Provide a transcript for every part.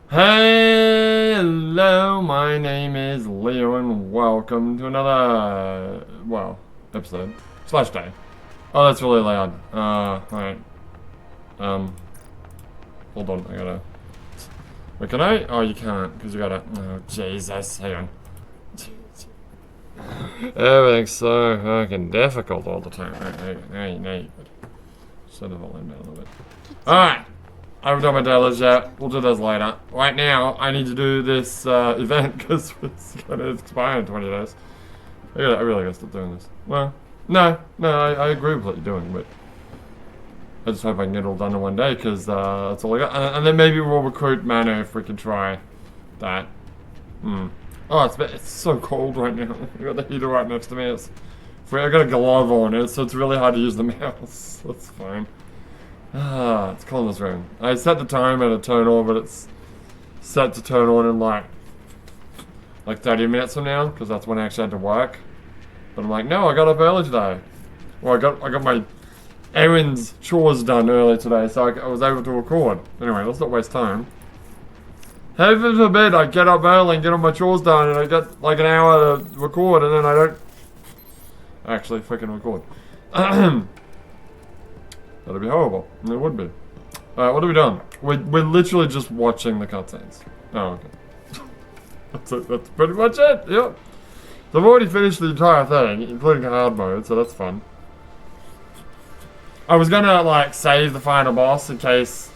Hello, my name is Leo and welcome to another, episode. Slash day. Oh, that's really loud. Alright. Hold on, I gotta... Wait, can I? Oh, you can't, because you gotta... Oh, Jesus, hang on. Everything's so fucking difficult all the time. Alright, now you could. Set the volume down a little bit. Alright! I haven't done my dailies yet. We'll do those later. Right now, I need to do this event because it's going to expire in 20 days. I really gotta stop doing this. Well, no, I agree with what you're doing, but I just hope I can get it all done in one day because that's all I got. And then maybe we'll recruit Mano if we can try that. Oh, it's so cold right now. I got the heater right next to me. I got a glove on it, so it's really hard to use the mouse. That's fine. It's cold in this room. I set the timer to turn on, but it's set to turn on in like 30 minutes from now, because that's when I actually had to work. But I'm like, no, I got up early today. Well, I got my errands, chores done early today, so I was able to record. Anyway, let's not waste time. Heaven forbid I get up early and get all my chores done, and I get like an hour to record, and then I don't actually freaking record. That'd be horrible. It would be. Alright, what have we done? We're literally just watching the cutscenes. Oh, okay. That's pretty much it, yep. So I've already finished the entire thing, including hard mode, so that's fun. I was gonna, like, save the final boss in case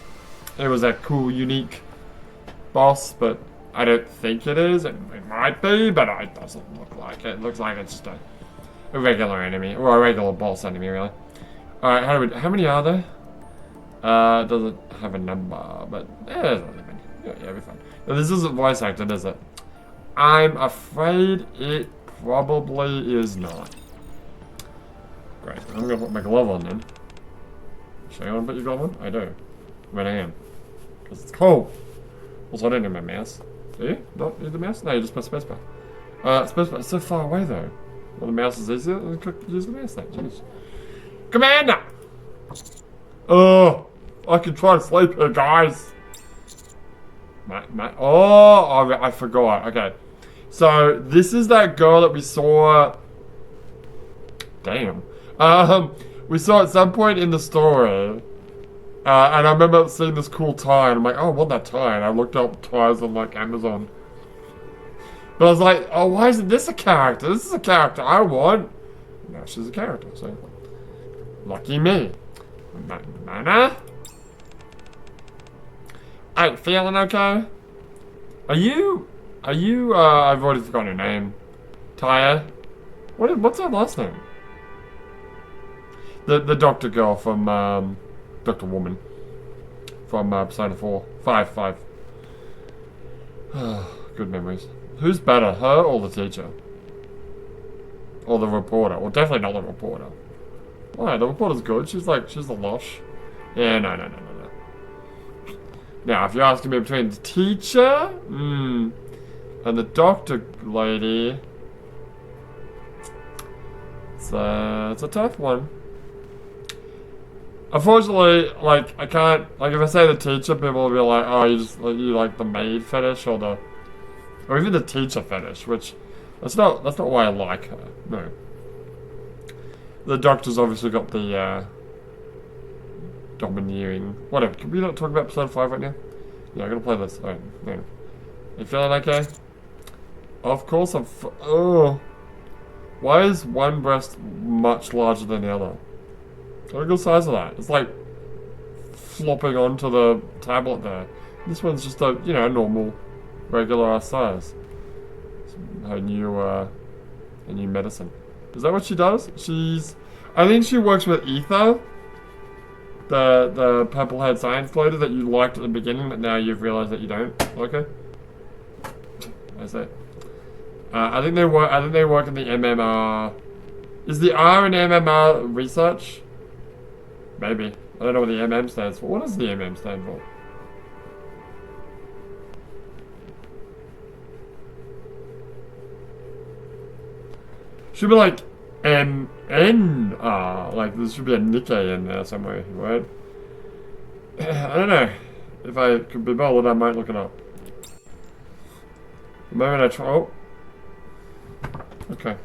it was a cool, unique boss, but I don't think it is. It might be, but it doesn't look like it. It looks like it's just a regular enemy, or a regular boss enemy, really. Alright, how many are there? It doesn't have a number, but there's not many. Yeah, we're fine. Now, this isn't voice acted, is it? I'm afraid it probably is not. Great, I'm gonna put my glove on then. Should I want to put your glove on? I do. But I am. Because it's cold. Also, I don't need my mouse. Do you? Not need the mouse? No, you just press spacebar. Spacebar, it's so far away though. Well, the mouse is easier, use the mouse then. Jeez. Commander! Oh, I can try to sleep here, guys. Oh, I forgot. Okay. So, this is that girl that we saw... Damn. We saw at some point in the story. And I remember seeing this cool tie, and I'm like, oh, I want that tie. And I looked up ties on, like, Amazon. But I was like, oh, why isn't this a character? This is a character I want. No, she's a character, so... Lucky me. Mana? Hey, feeling okay? Are you, I've already forgotten her name. Taya? What's her last name? The doctor girl from, Doctor Woman. From, Persona 4. 5. Good memories. Who's better, her or the teacher? Or the reporter? Well, definitely not the reporter. Why? The reporter's good. She's the lush. Yeah, no. Now, if you're asking me between the teacher, and the doctor lady, it's a tough one. Unfortunately, like, I can't, like, if I say the teacher, people will be like, oh, you like the maid fetish, or even the teacher fetish, which, that's not why I like her, no. The doctor's obviously got the, domineering... Whatever, can we not talk about episode 5 right now? Yeah, I'm gonna play this. Alright, no. You feeling okay? Of course oh. Why is one breast much larger than the other? Look at the size of that. It's like flopping onto the tablet there. This one's just a, normal, regular size. It's her new medicine. Is that what she does? I think she works with Ether. The purple-haired science lady that you liked at the beginning, but now you've realized that you don't. Okay. I say. I think they work in the MMR. Is the R in MMR research? Maybe. I don't know what the MM stands for. What does the MM stand for? Should be like MNR. Like there should be a Nikke in there somewhere, right? I don't know. If I could be bothered, I might look it up. The moment I try... Oh. Okay.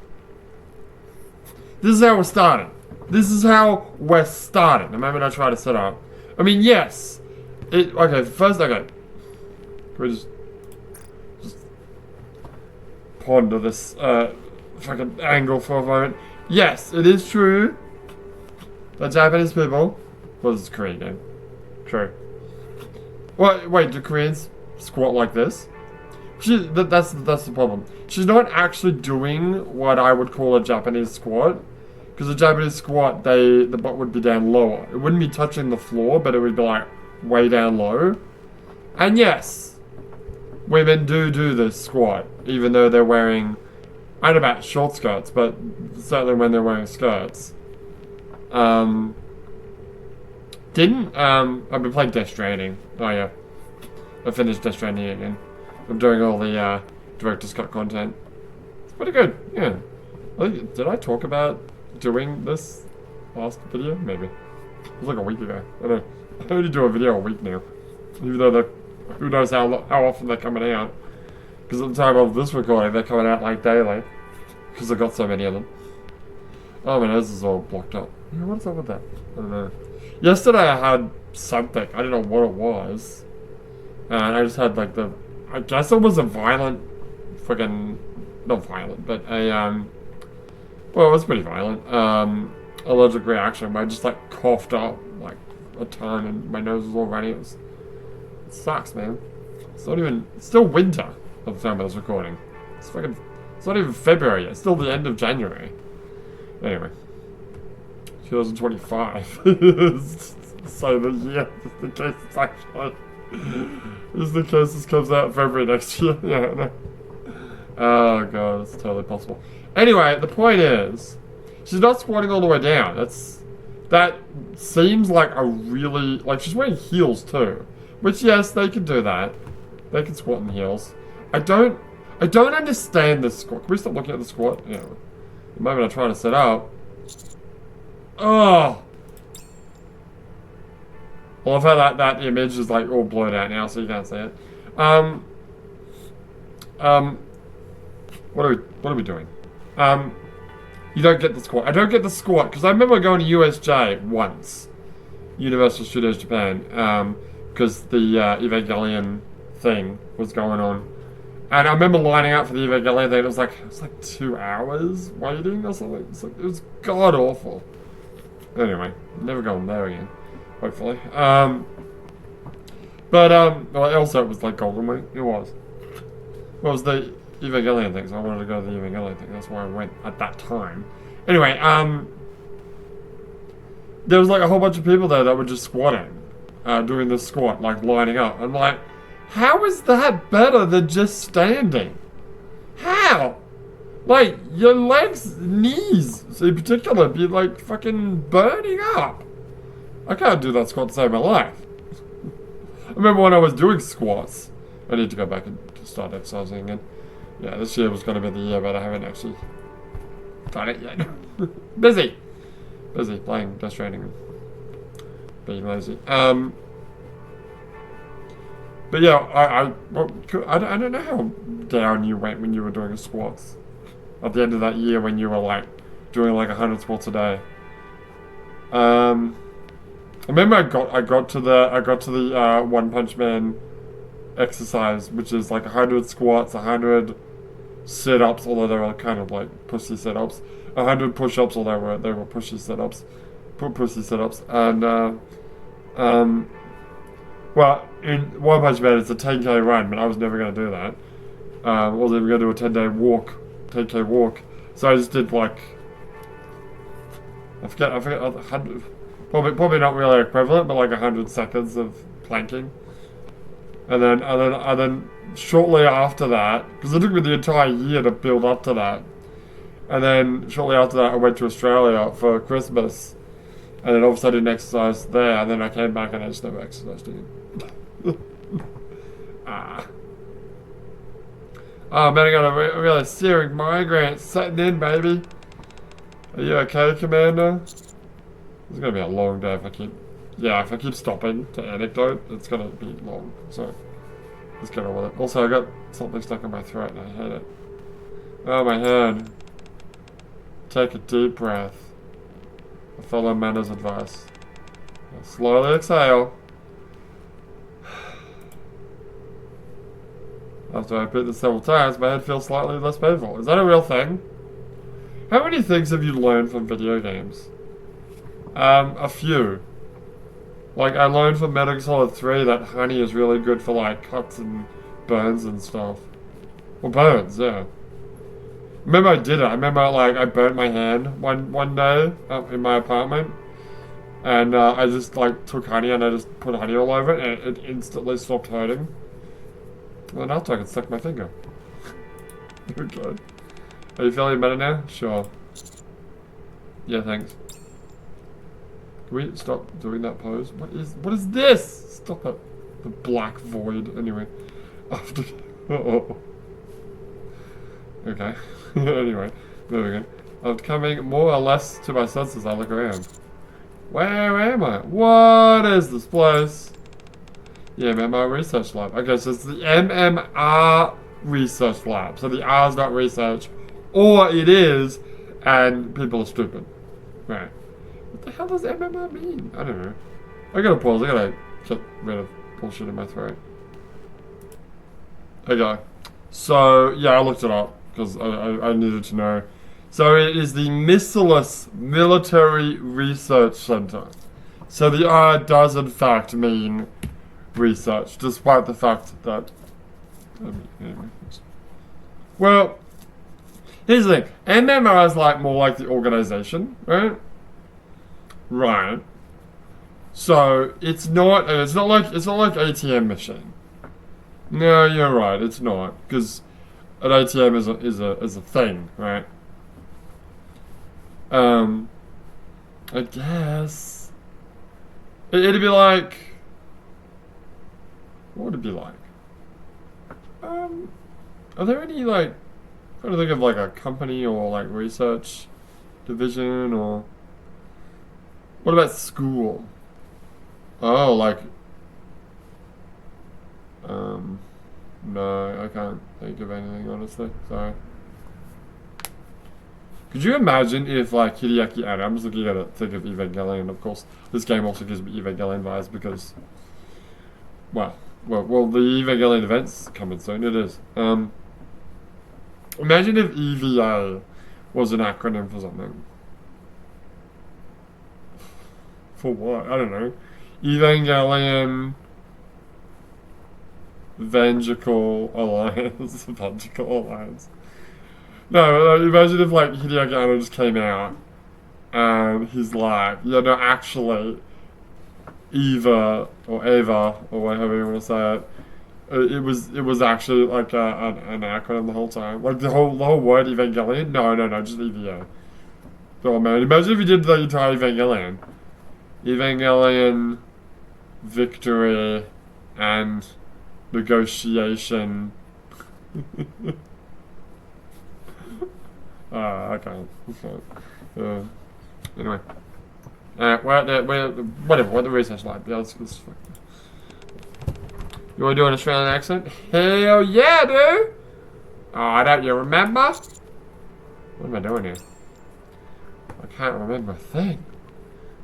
This is how we're starting. This is how we're starting. The moment I try to set up. I mean, yes. Okay, first, okay. Can we just ponder this fucking angle for a moment? Yes, it is true that Japanese people... Well, this is a Korean game. True. Well, wait, do Koreans squat like this? That's the problem. She's not actually doing what I would call a Japanese squat. Because a Japanese squat, the butt would be down lower. It wouldn't be touching the floor, but it would be like way down low. And yes, women do this squat, even though they're wearing, I don't know about short skirts, but certainly when they're wearing skirts. I've been playing Death Stranding. Oh yeah. I finished Death Stranding again. I'm doing all the director's cut content. It's pretty good, yeah. Did I talk about doing this last video? Maybe. It was like a week ago. I don't know. I only do a video a week now. Even though who knows how often they're coming out. Because at the time of this recording, they're coming out like daily. Because I've got so many of them. Oh, my nose is all blocked up. Yeah, what's up with that? I don't know. Yesterday I had something. I don't know what it was. And I just had like I guess it was a violent friggin... Not violent, but a, well, it was pretty violent. Allergic reaction where I just like coughed up like a ton and my nose was all runny. It sucks, man. It's still winter at the time of this recording. It's not even February yet. It's still the end of January. Anyway. 2025. So the year, just in case it's actually... Just in case this comes out in February next year. Yeah, no. Oh god, it's totally possible. Anyway, the point is, she's not squatting all the way down. That seems like a really... Like, she's wearing heels too. Which, yes, they can do that. They can squat in heels. I don't understand this squat. Can we stop looking at the squat? Yeah. The moment I try to set up... Oh! I love how that image is like all blurred out now, so you can't see it. What are we doing? You don't get the squat. I don't get the squat because I remember going to USJ once, Universal Studios Japan, because the Evangelion thing was going on, and I remember lining up for the Evangelion thing. It was like 2 hours waiting or something. It was god awful. Anyway, never going there again. Hopefully. Well, also it was like Golden Week. It was. Well, it was the Evangelion thing, so I wanted to go to the Evangelion thing. That's why I went at that time. Anyway, there was like a whole bunch of people there that were just squatting, doing this squat, like lining up. I'm like, how is that better than just standing? How? Like, your legs, knees in particular, be like fucking burning up. I can't do that squat to save my life. I remember when I was doing squats. I need to go back and start exercising again. Yeah, this year was going to be the year, but I haven't actually done it yet. Busy playing Death Stranding and being lazy. But yeah, I don't know how down you went when you were doing squats. At the end of that year when you were like doing like 100 squats a day. I remember I got to the One Punch Man exercise, which is like 100 squats, 100 sit-ups, although they were kind of like pussy sit-ups, 100 push-ups, although they were pushy sit-ups, pussy sit-ups, and well, in One Punch Man it's a 10k run, but I was never going to do that. I wasn't even going to do a 10k walk, so I just did like, I forget 100. Probably not really equivalent, but like 100 seconds of planking, and then shortly after that, because it took me the entire year to build up to that, and then shortly after that I went to Australia for Christmas, and then obviously I didn't exercise there, and then I came back and I just never exercised again. Oh man, I got a really searing migraine setting in, baby. Are you okay, Commander? It's gonna be a long day if I keep stopping to anecdote. It's gonna be long. So, Let's get on with it. Also, I got something stuck in my throat and I hate it. Oh, my head. Take a deep breath. Follow Manna's advice. Slowly exhale. After I repeat this several times, my head feels slightly less painful. Is that a real thing? How many things have you learned from video games? A few. Like, I learned from Metal Gear Solid 3 that honey is really good for, like, cuts and burns and stuff. Well, burns, yeah. Remember I did it. I remember, like, I burnt my hand one day up in my apartment. And I just, like, took honey and I just put honey all over it and it instantly stopped hurting. And then after I could suck my finger. Okay. Are you feeling better now? Sure. Yeah, thanks. Can we stop doing that pose? What is this? Stop it. The black void. Anyway. After. Uh-oh. Okay. Anyway. Moving on. I'm coming more or less to my senses as I look around. Where am I? What is this place? Yeah, MMR Research Lab. Okay, so it's the MMR Research Lab. So the R is not research. Or it is, and people are stupid. Right. What the hell does MMR mean? I don't know. I gotta pause. I gotta get rid of bullshit in my throat. Okay. So, yeah, I looked it up because I needed to know. So it is the Missiles Military Research Center. So the R does in fact mean research, despite the fact that... Anyway. Well, here's the thing. MMR is like more like the organization, right? Right. So it's not like ATM machine. No, you're right. It's not, because an ATM is a thing, right? I guess it'd be like. What would it be like? Are there any like? I'm trying to think of like a company or like research division or. What about school? Oh, like. No, I can't think of anything honestly. Sorry. Could you imagine if, like, Hideaki Anno, I'm just looking at it, think of Evangelion, of course. This game also gives me Evangelion vibes because, well, the Evangelion event's coming soon, it is. Imagine if EVA was an acronym for something. For what? I don't know. Evangelion Evangelical Alliance. Evangelical Alliance. No, imagine if like Hideaki Anno just came out and he's like, yeah, no, actually, Eva or whatever you want to say it, it was actually like an acronym the whole time, like the whole word Evangelion. No, just EVA. Oh man, imagine if you did the entire Evangelion, victory, and negotiation. I can't. Anyway. Whatever, what the research lab. Yeah, let's you wanna do an Australian accent? Hell yeah, dude! Oh, don't you remember? What am I doing here? I can't remember a thing.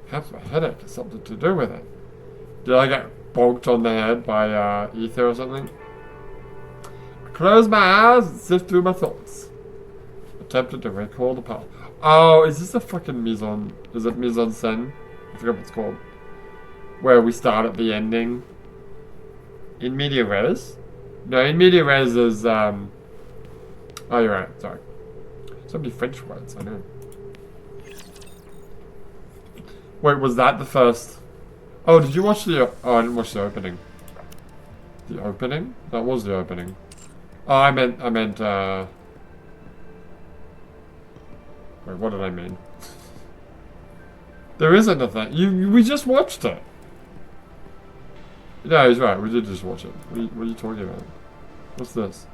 Perhaps my headache has something to do with it. Did I get bonked on the head by ether or something? I close my eyes and sift through my thoughts. Attempted to recall the past. Oh, is this a fucking is it mise en scène? I forget what it's called. Where we start at the ending. In media res? No, in media res is, oh, you're right, sorry. So many French words, I know. Wait, was that the first? Oh, did you watch the, oh, I didn't watch the opening. The opening? That was the opening. Oh, I meant, wait, what did I mean? There isn't a thing. We just watched it. No, he's right. We did just watch it. What are you talking about? What's this?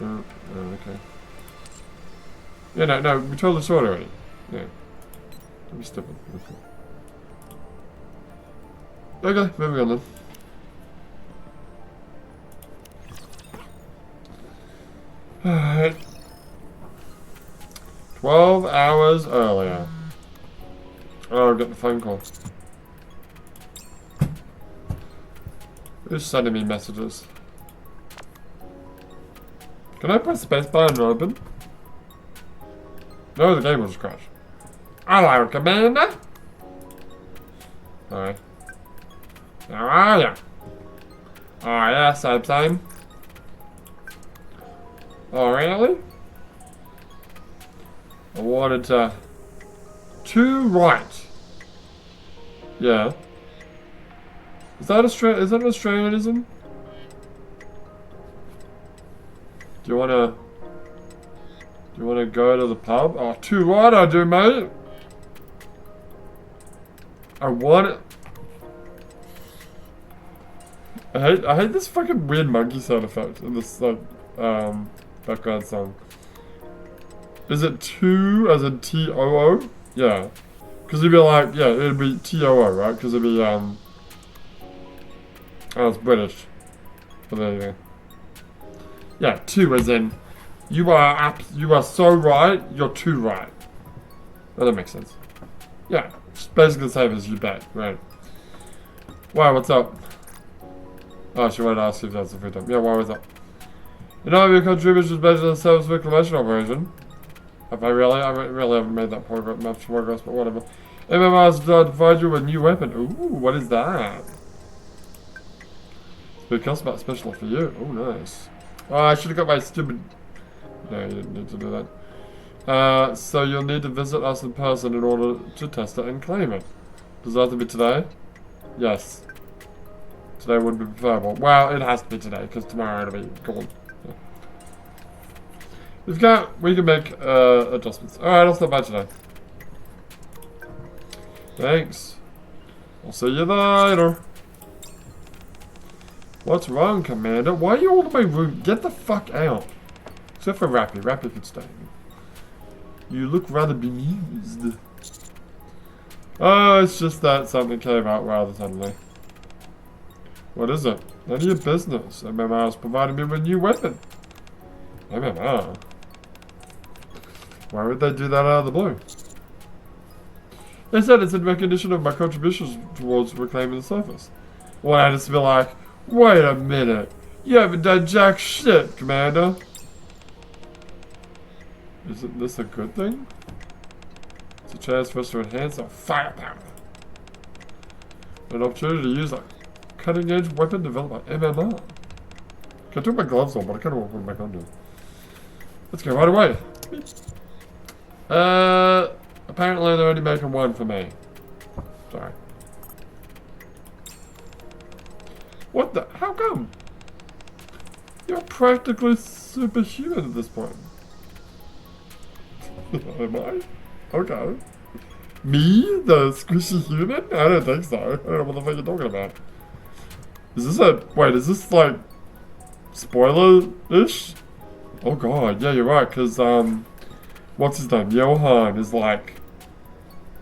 Oh, okay. Yeah, no, we told the story already. Yeah. Don't be stupid. Okay, moving on then. Alright. 12 hours earlier. Oh, I got the phone call. Who's sending me messages? Can I press spacebar and open? No, the game will just crash. Hello, Commander. Alright. How are ya? Oh, yeah, same. Oh, really? I wanted to... Two right. Yeah. Is that an Australianism? Do you wanna go to the pub? Oh, too right I do, mate. I want it. I hate this fucking weird monkey sound effect in this like background song. Is it two as in T-O-O? Yeah. Cause it'd be like, yeah, it'd be T-O-O, right? Cause it'd be oh, it's British. But there you go. Yeah, two as in you are so right, you're too right. Oh, that makes sense. Yeah, it's basically the same as you bet, right? Wow, what's up? Oh, she wanted to ask you if that's the free time. Yeah, why was that? You know, your contribution is basically a service reclamation operation. Have I really? I really haven't made that much progress, but whatever. MMR's provide you with a new weapon. Ooh, what is that? It's been custom special for you. Oh, nice. Oh, I should have got my stupid... No, you didn't need to do that. So you'll need to visit us in person in order to test it and claim it. Does that have to be today? Yes. Today would be preferable. Well, it has to be today, because tomorrow it'll be gone. Yeah. We can make adjustments. Alright, I'll stop by today. Thanks. I'll see you later. What's wrong, Commander? Why are you all in my room? Get the fuck out. Except for Rappy. Rappy could stay. You look rather bemused. Oh, it's just that something came out rather suddenly. What is it? None of your business. MMR's provided me with a new weapon. MMR? Why would they do that out of the blue? They said it's in recognition of my contributions towards reclaiming the surface. Well, I just be like, wait a minute. You haven't done jack shit, Commander. Isn't this a good thing? It's a chance for us to enhance our firepower. An opportunity to use a cutting-edge weapon developed by MMR. I took my gloves on, but I kind of want to put them back on now. Let's go right away. Apparently they're only making one for me. Sorry. What the? How come? You're practically superhuman at this point. Am I? Okay. Me? The squishy human? I don't think so. I don't know what the fuck you're talking about. Is this a... Wait, is this like... spoiler-ish? Oh god, yeah, you're right, because, what's his name? Johan is like...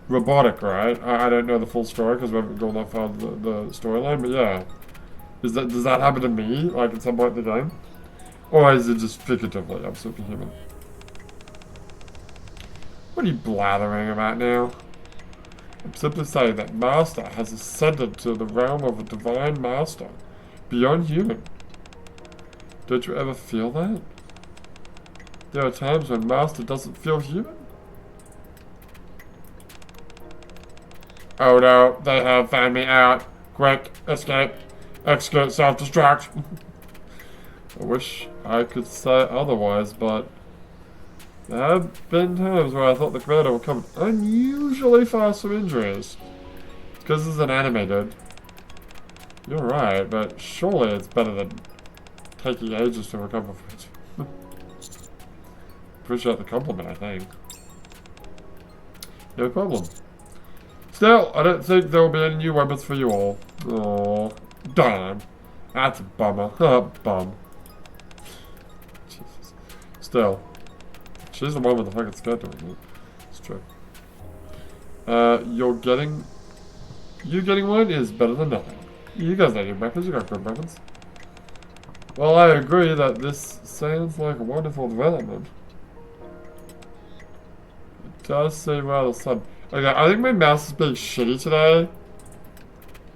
robotic, right? I don't know the full story because we haven't gone that far the storyline, but yeah. Does that happen to me, like at some point in the game? Or is it just figuratively, I'm superhuman? What are you blathering about now? I'm simply saying that Master has ascended to the realm of a divine master, beyond human. Don't you ever feel that? There are times when Master doesn't feel human? Oh no, they have found me out. Quick, escape. Execute self-destruct. I wish I could say otherwise, but there have been times where I thought the commander would come unusually fast from injuries. It's because this is an anime, dude. You're right, but surely it's better than taking ages to recover from it. Appreciate the compliment, I think. No problem. Still, I don't think there will be any new weapons for you all. Oh, darn. That's a bummer. Bum. Jesus. Still. She's the one with the fucking skirt doing it. It's true. You getting one is better than nothing. You guys know your weapons, you got good weapons. Well, I agree that this sounds like a wonderful development. It does seem rather sudden. Okay, I think my mouse is being shitty today.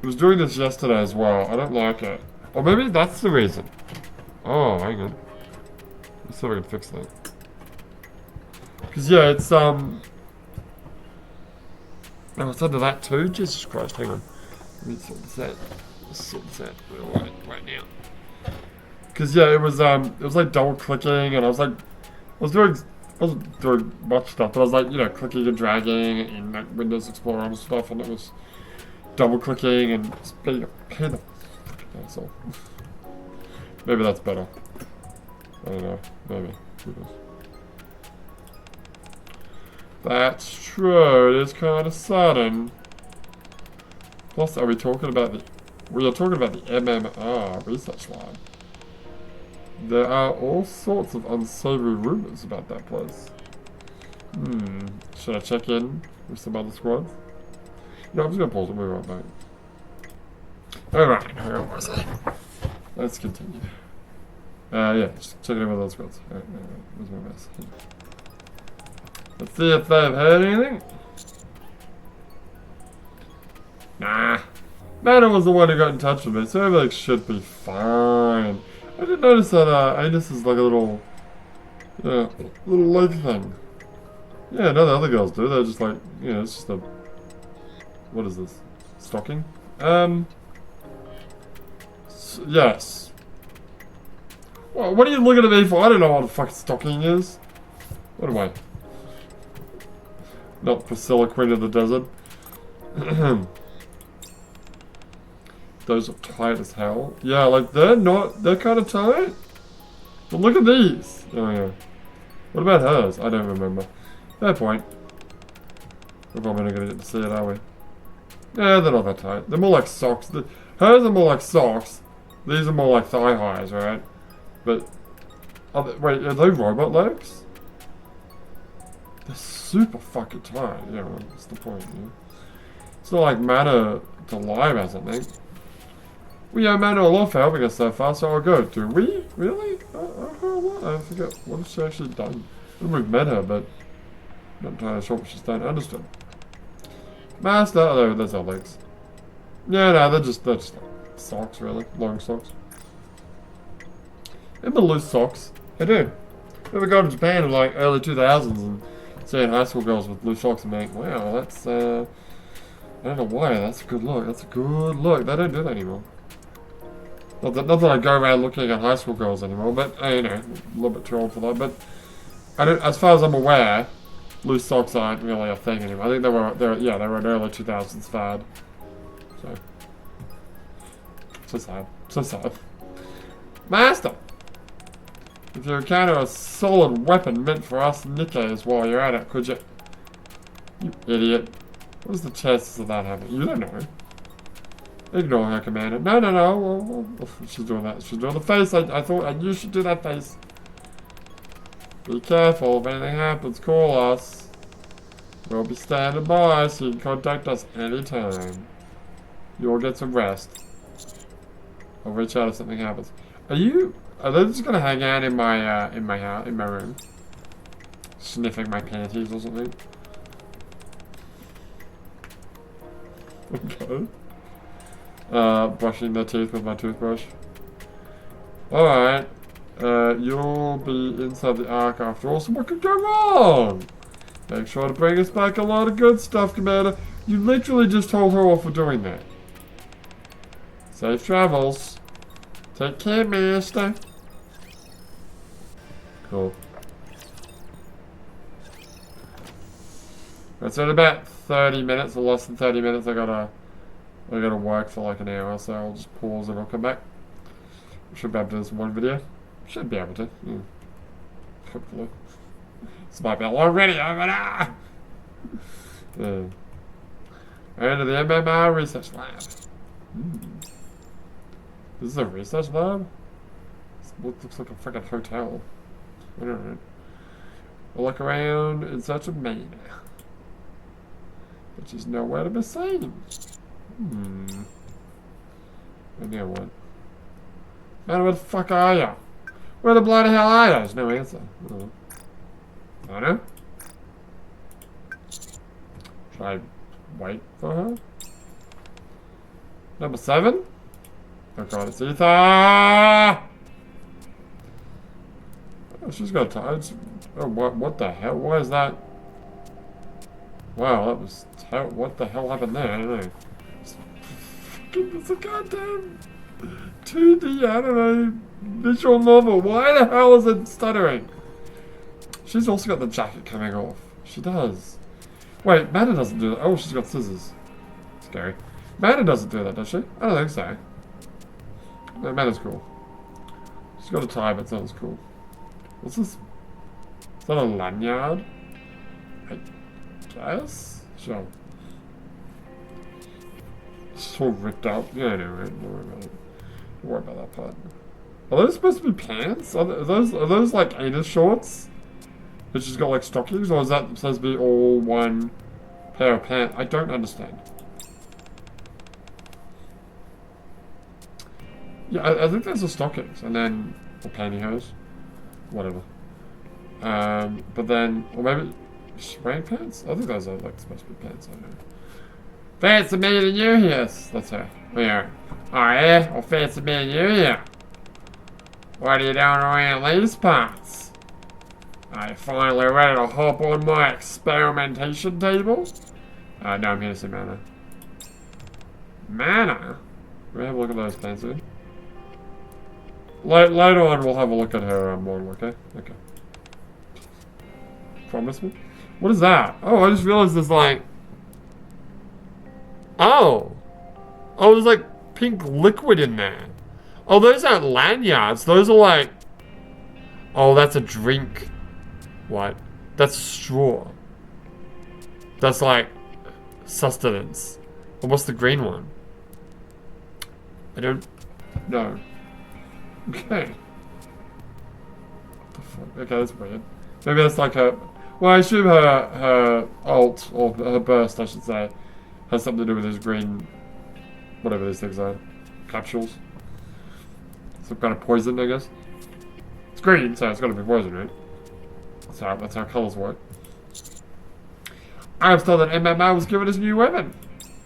It was doing this yesterday as well. I don't like it. Or maybe that's the reason. Oh, hang on. Let's see if I can fix that. Because, yeah, it's, Oh, it's under that too? Jesus Christ, hang on. Let me sort this out. Let's sort this out right now. Because, yeah, it was like double clicking, and I wasn't doing much stuff, but I was like, you know, clicking and dragging in like Windows Explorer and stuff, and it was double clicking and just being a pain in the fucking asshole. Maybe that's better. I don't know. Maybe. Who knows? That's true. It is kind of sudden. Plus, are we talking about the... We are talking about the MMR research lab. There are all sorts of unsavory rumors about that place. Should I check in with some other squads? No, I'm just gonna pause it. We'll be right back. Alright, where was I? Let's continue. Yeah, just checking in with other squads. Alright, where's my mouse? Let's see if they've heard anything. Nah. Manor was the one who got in touch with me, so everything should be fine. I did notice that Anus is like a little leg thing. Yeah, no, the other girls do. They're just like, you know, it's just a... What is this? Stocking? Yes. Well, what are you looking at me for? I don't know what a fucking stocking is. What am I? Not Priscilla, Queen of the Desert. Those are tight as hell. Yeah, like, they're kind of tight. But look at these. Oh, yeah. What about hers? I don't remember. Fair point. We're probably not going to get to see it, are we? Yeah, they're not that tight. They're more like socks. Hers are more like socks. These are more like thigh highs, right? But, wait, are they robot legs? They're super fucking tight. Yeah, well, that's the point, yeah. It's not like Mana to Lime or something. We owe Mana a lot for helping us so far, so I'll go. Do we? Really? What? I forget. What has she actually done? I think we've met her, but not entirely sure what she's done. Understood. Master, oh, there's our legs. Yeah, no, they're just like socks, really. Long socks. Remember loose socks? I do. Remember going to Japan in like early 2000s and seeing high school girls with loose socks and being, wow, that's, I don't know why, that's a good look. That's a good look. They don't do that anymore. Not that I go around looking at high school girls anymore, but, you know, a little bit too old for that. But, I don't, as far as I'm aware, loose socks aren't really a thing anymore. I think they were an early 2000s fad. So sad. So sad. Master! If you encounter a solid weapon meant for us Nikkes while you're at it, could you... You idiot. What's the chances of that happening? You don't know. Ignore her, Commander. No. Well, she's doing that. She's doing the face. I thought you should do that face. Be careful. If anything happens, call us. We'll be standing by, so you can contact us anytime. You'll get some rest. I'll reach out if something happens. Are they just gonna hang out in my room? Sniffing my panties or something? Okay. Brushing their teeth with my toothbrush. Alright. You'll be inside the Ark after all, so what could go wrong? Make sure to bring us back a lot of good stuff, Commander. You literally just told her off for doing that. Safe travels. Take care, Master. Cool. It's in about 30 minutes or less than 30 minutes. I gotta work for like an hour, so I'll just pause and I'll come back. Should be able to do this in one video. Should be able to. Hopefully. This might be a long video, but Into the MMR research lab. This is a research lab? This looks like a freaking hotel. Alright. We'll look around in search of Maine. But she's nowhere to be seen. And now what? Mana, where the fuck are you? Where the bloody hell are you? There's no answer. Oh. Mana? Should I wait for her? Number 7? Oh god, it's Ether! Oh, she's got time. Oh, what the hell? Why is that? Wow, that was what the hell happened there? I don't know. It's a goddamn 2D anime visual novel. Why the hell is it stuttering? She's also got the jacket coming off. She does. Wait, Mana doesn't do that. Oh, she's got scissors. Scary. Mana doesn't do that, does she? I don't think so. No, Mana's cool. She's got a tie, but sounds cool. What's this? Is that a lanyard? I guess? Sure. It's all ripped up. Yeah, anyway, don't worry about it. Don't worry about that part. Are those supposed to be pants? Are those like anus shorts? That she's got like stockings? Or is that supposed to be all one pair of pants? I don't understand. Yeah, I think those are stockings. And then, or pantyhose. Whatever. But then, or maybe, wearing pants? I think those are like supposed to be pants, I don't know. Fancy meeting you here. Yes, that's her. Where? Oh yeah? Well, fancy meeting you here. What are you doing around these parts? Are you finally ready to hop on my experimentation table? No, I'm here to see Mana. Mana? We'll have a look at those pants, dude. Later on, we'll have a look at her model, okay? Okay. Promise me? What is that? Oh, I just realized there's like... Oh! Oh, there's like pink liquid in there. Oh, those aren't lanyards. Those are like... Oh, that's a drink. What? That's a straw. That's like... sustenance. And what's the green one? I don't... know. Okay. What the fuck? Okay, that's weird. Maybe that's like her... Well, I assume her ult, or her burst, I should say, has something to do with those green... whatever these things are. Capsules. Some kind of poison, I guess. It's green, so it's gotta be poison, right? That's how colors work. I was told that MMO was given us a new weapon.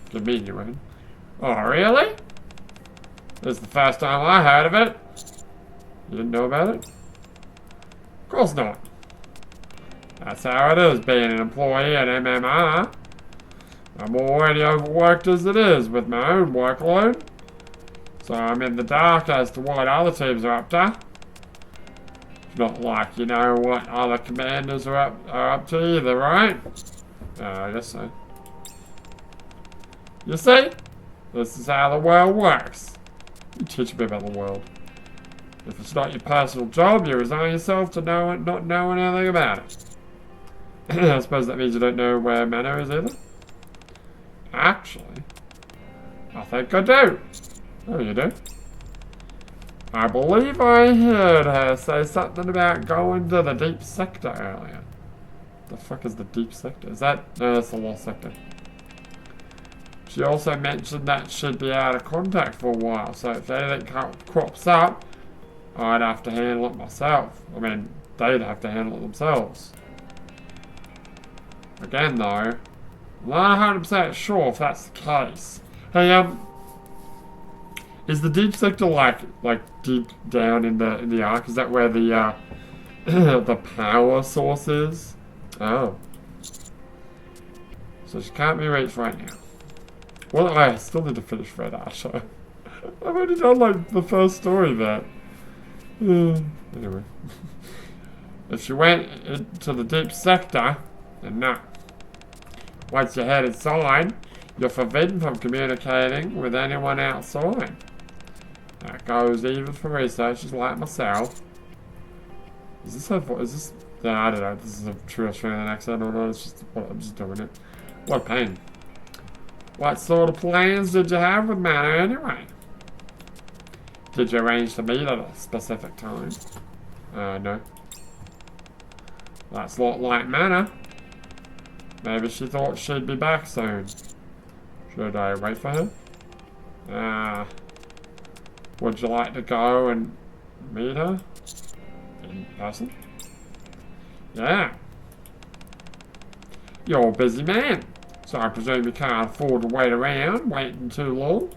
Give me a new weapon. Oh, really? This is the first time I heard of it. You didn't know about it? Of course not. That's how it is being an employee at MMR. I'm already overworked as it is with my own workload. So I'm in the dark as to what other teams are up to. It's not like you know what other commanders are up to either, right? I guess so. You see? This is how the world works. You teach me about the world. If it's not your personal job, you resign yourself to not knowing anything about it. I suppose that means you don't know where Mana is either? Actually, I think I do. Oh, you do? I believe I heard her say something about going to the deep sector earlier. The fuck is the deep sector? Is that... No, that's the lost sector. She also mentioned that she'd be out of contact for a while, so if anything crops up, I'd have to handle it myself. I mean, they'd have to handle it themselves. Again, though, I'm not 100% sure if that's the case. Hey, is the deep sector like deep down in the arc? Is that where the the power source is? Oh, so she can't be reached right now. Well, I still need to finish Red Asher. I've only done like the first story there. Anyway, if she went into the deep sector, then no. Once you head inside, you're forbidden from communicating with anyone outside. That goes even for researchers like myself. Is this her? Is this? No, I don't know. If this is a true Australian accent or not. It's just I'm just doing it. What a pain. What sort of plans did you have with Mana anyway? Did you arrange to meet at a specific time? No. That's not like Mana. Maybe she thought she'd be back soon. Should I wait for her? Would you like to go and meet her? In person? Yeah. You're a busy man, so I presume you can't afford to wait around, waiting too long.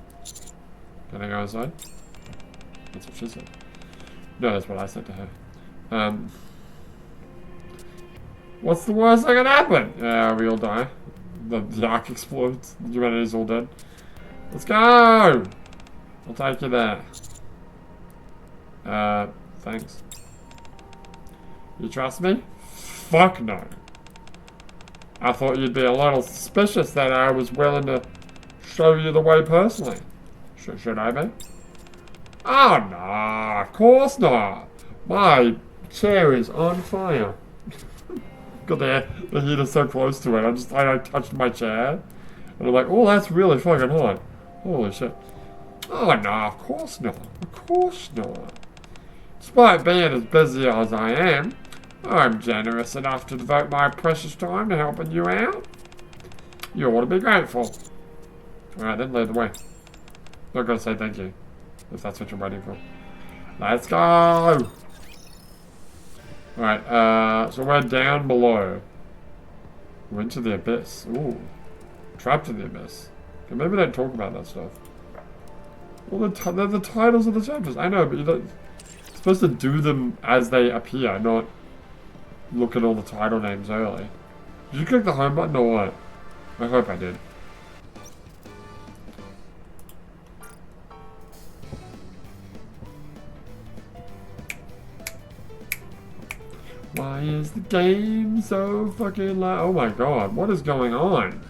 Can I go inside? That's what she said. No, that's what I said to her. What's the worst that can happen? Yeah, we all die. The ark explodes. Humanity's all dead. Let's go! I'll take you there. Thanks. You trust me? Fuck no. I thought you'd be a little suspicious that I was willing to show you the way personally. Should I be? Oh no, of course not. My chair is on fire. Got the heater so close to it. I touched my chair. And I'm like, oh, that's really fucking hot. Holy shit. Oh no, of course not. Of course not. Despite being as busy as I am, I'm generous enough to devote my precious time to helping you out. You ought to be grateful. Alright then, lead the way. Not gonna say thank you, if that's what you're waiting for. Let's go! Alright, so we're down below. We're into the abyss. Ooh. Trapped in the abyss. Okay, maybe don't talk about that stuff. Well, they're the titles of the chapters. I know, but you're supposed to do them as they appear, not look at all the title names early. Did you click the home button or what? I hope I did. Why is the game so fucking loud? Oh my god, what is going on?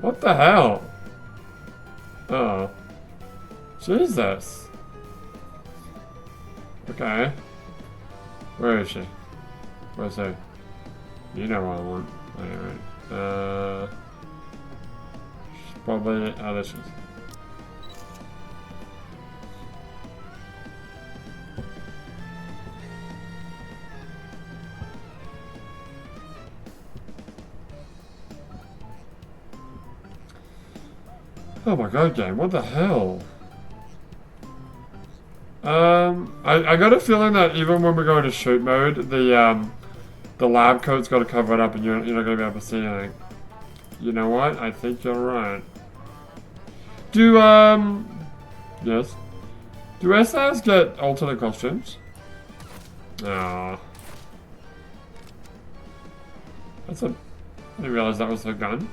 What the hell? Uh-oh. Jesus. Okay. Where is she? Where's her? You know what I want. Alright. She's probably... Oh, there she is. Oh my god, game, what the hell? I got a feeling that even when we're going to shoot mode, the lab coat's got to cover it up and you're not going to be able to see anything. You know what? I think you're right. Yes. Do SRs get alternate costumes? Ah. I didn't realize that was her gun.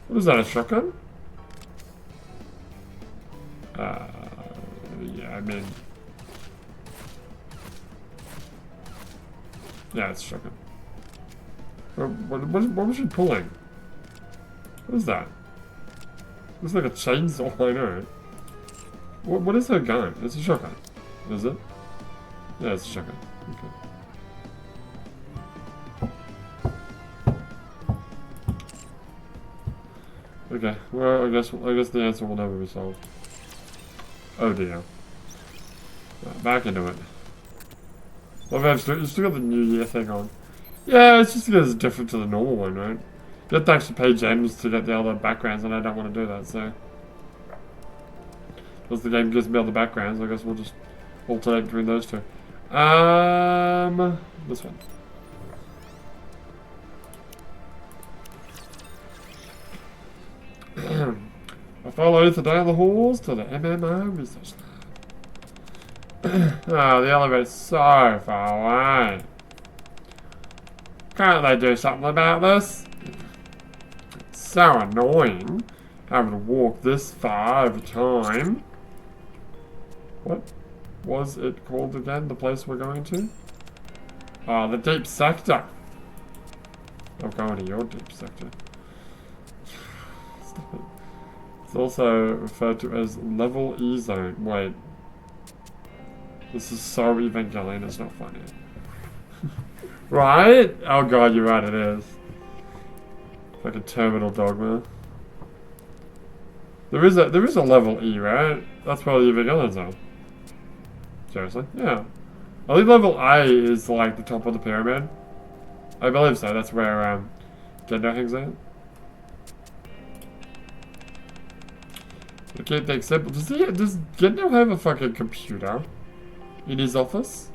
What is that, a shotgun? Yeah, I mean... Yeah, it's shotgun. What was she pulling? What is that? It's like a chainsaw, I know. What is her gun? It's a shotgun. Is it? Yeah, it's a shotgun. Okay. Okay, well, I guess the answer will never be solved. Oh dear. Back into it. Well, I've still got the New Year thing on. Yeah, it's just because it's different to the normal one, right? You have to actually pay gems to get the other backgrounds, and I don't want to do that, so... Because the game gives me other backgrounds, I guess we'll just alternate between those two. This one. I follow you down the halls to the MMO research lab. Oh, the elevator's so far away. Can't they do something about this? It's so annoying having to walk this far over time. What was it called again, the place we're going to? Oh, the deep sector. I'm going to your deep sector. Stop it. It's also referred to as level E zone. Wait. This is so Evangelion, it's not funny. Right? Oh god, you're right, it is. Like a terminal dogma. There is a level E, right? That's where the Evangelions are. Seriously? Yeah. I think level A is like the top of the pyramid. I believe so, that's where Gendo hangs out. keep things simple. Does Gendo have a fucking computer in his office?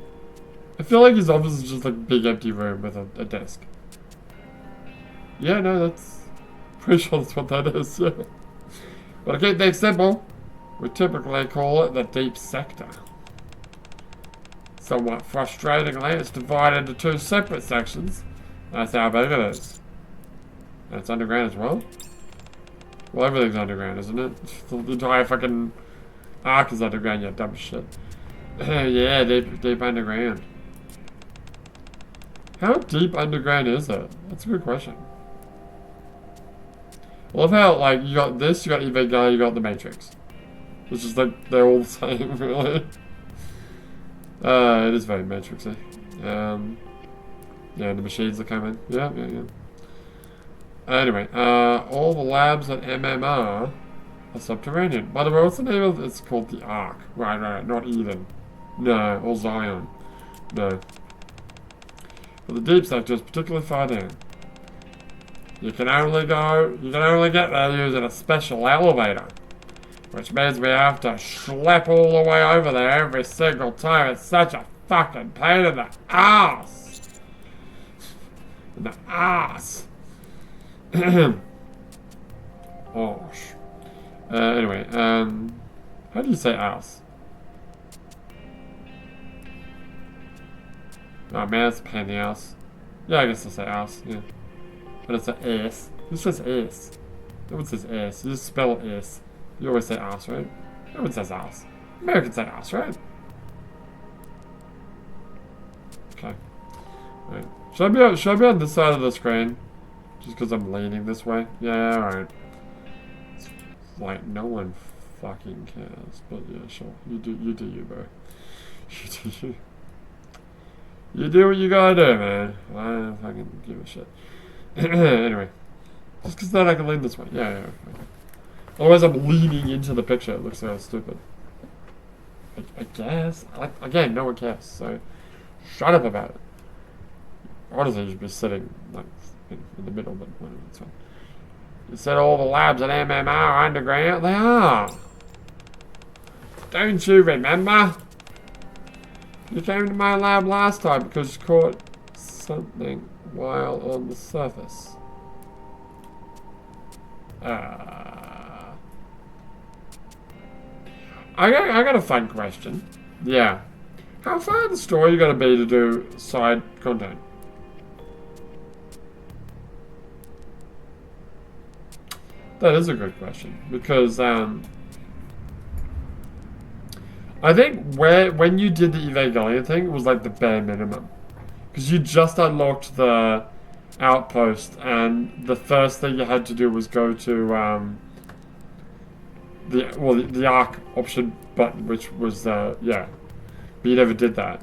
I feel like his office is just like a big empty room with a desk. Yeah, no, that's... Pretty sure that's what that is, yeah. But to keep things simple, we typically call it the deep sector. Somewhat frustratingly, it's divided into two separate sections. That's how big it is. And it's underground as well? Well, everything's underground, isn't it? The entire fucking arc is underground, you dumb shit. Yeah, deep underground. How deep underground is it? That's a good question. I love how, like, you got this, you got Evangelion, you got the Matrix. It's just like, they're all the same, really. It is very Matrixy. Yeah, the machines are coming. Yeah. Anyway, all the labs at MMR are subterranean. By the way, what's the name of it? It's called the Ark. Right, not Eden. No, or Zion. No. But the deep sector is particularly far down. You can only get there using a special elevator. Which means we have to schlep all the way over there every single time. It's such a fucking pain in the ass. In the ass. Oh. Anyway, how do you say ass? Oh man, it's a pain in the ass. Yeah, I guess I'll say ass, yeah. But it's an S. Who says S? No one says S. You just spell S. You always say ass, right? No one says ass. Americans say ass, right? Okay. Right. Should I be on this side of the screen? Just because I'm leaning this way? Yeah, alright. It's like, no one fucking cares. But yeah, sure. You do you, bro. You do you. You do what you gotta do, man. I don't fucking give a shit. Anyway. Just because then I can lean this way. Yeah. Okay. Otherwise I'm leaning into the picture. It looks so stupid. I guess. Again, no one cares. So, shut up about it. Honestly, you should be sitting like in the middle, but whatever, it's fine. You said all the labs at MMR are underground? They are. Don't you remember? You came to my lab last time because you caught something while on the surface. I got a fun question. Yeah. How far in the story you gotta be to do side content? That is a good question. Because, I think when you did the Evangelion thing, it was like the bare minimum. Because you just unlocked the outpost, and the first thing you had to do was go to, the Arc option button, which was, yeah. But you never did that.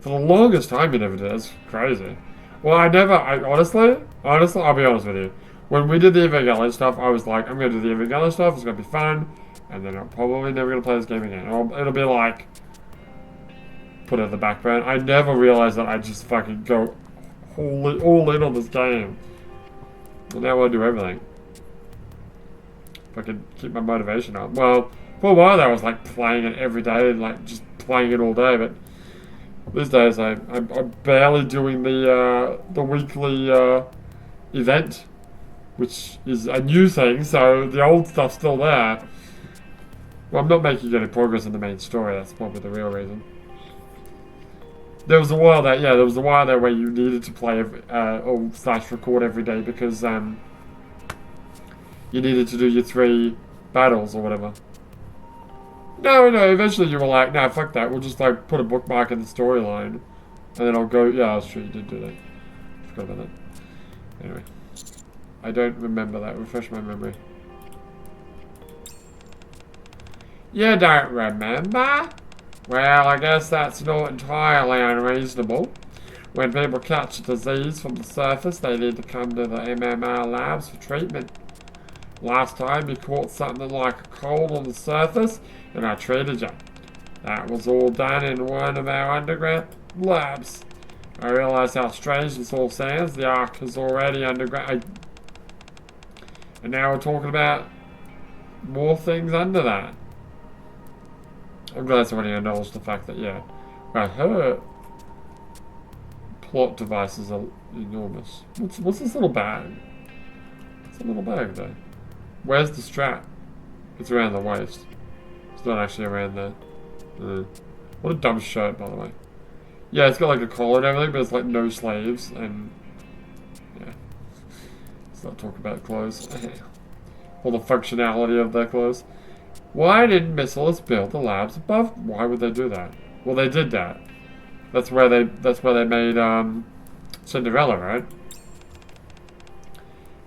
For the longest time you never did. That's crazy. Well, honestly, I'll be honest with you. When we did the Evangelion stuff, I was like, I'm going to do the Evangelion stuff, it's going to be fun, and then I'm probably never going to play this game again. It'll be like, put it in the back burner. I never realized that I just fucking go all in on this game. And now I want to do everything. If I can keep my motivation up. Well, for a while there I was like playing it every day, and like just playing it all day, but these days I'm barely doing the weekly event, which is a new thing, so the old stuff's still there. Well, I'm not making any progress in the main story, that's probably the real reason. There was a while there where you needed to play or / record every day because you needed to do your 3 battles or whatever. No, eventually you were like, nah, fuck that, we'll just like put a bookmark in the storyline, and then I'll go, yeah, that's true, you did do that. Forgot about that. Anyway. I don't remember that, refresh my memory. You don't remember? Well, I guess that's not entirely unreasonable. When people catch a disease from the surface, they need to come to the MMR labs for treatment. Last time you caught something like a cold on the surface, and I treated you. That was all done in one of our underground labs. I realize how strange this all sounds. The Ark is already underground. And now we're talking about more things under that. I'm glad somebody acknowledged the fact that, yeah, her plot devices are enormous. What's this little bag? It's a little bag there. Where's the strap? It's around the waist. It's not actually around there. What a dumb shirt, by the way. Yeah, it's got like a collar and everything, but it's like no sleeves, and yeah. Let's not talk about clothes. All the functionality of their clothes. Why didn't Missiles build the labs above? Why would they do that? Well, they did that. That's where they made Cinderella, right?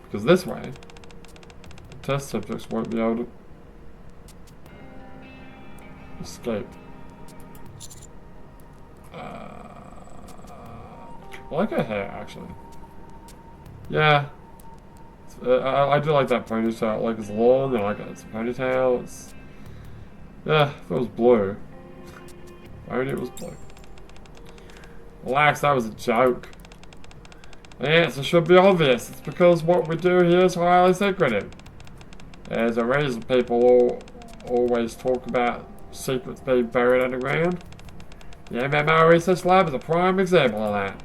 Because this way, the test subjects won't be able to escape. I like her hair, actually. Yeah. I do like that ponytail. Like, it's long, and I like it's a ponytail. It's... Yeah, if it was blue. If only it was blue. Relax, that was a joke. The answer should be obvious. It's because what we do here is highly secretive. There's a reason people always talk about secrets being buried underground. The MMO Research Lab is a prime example of that.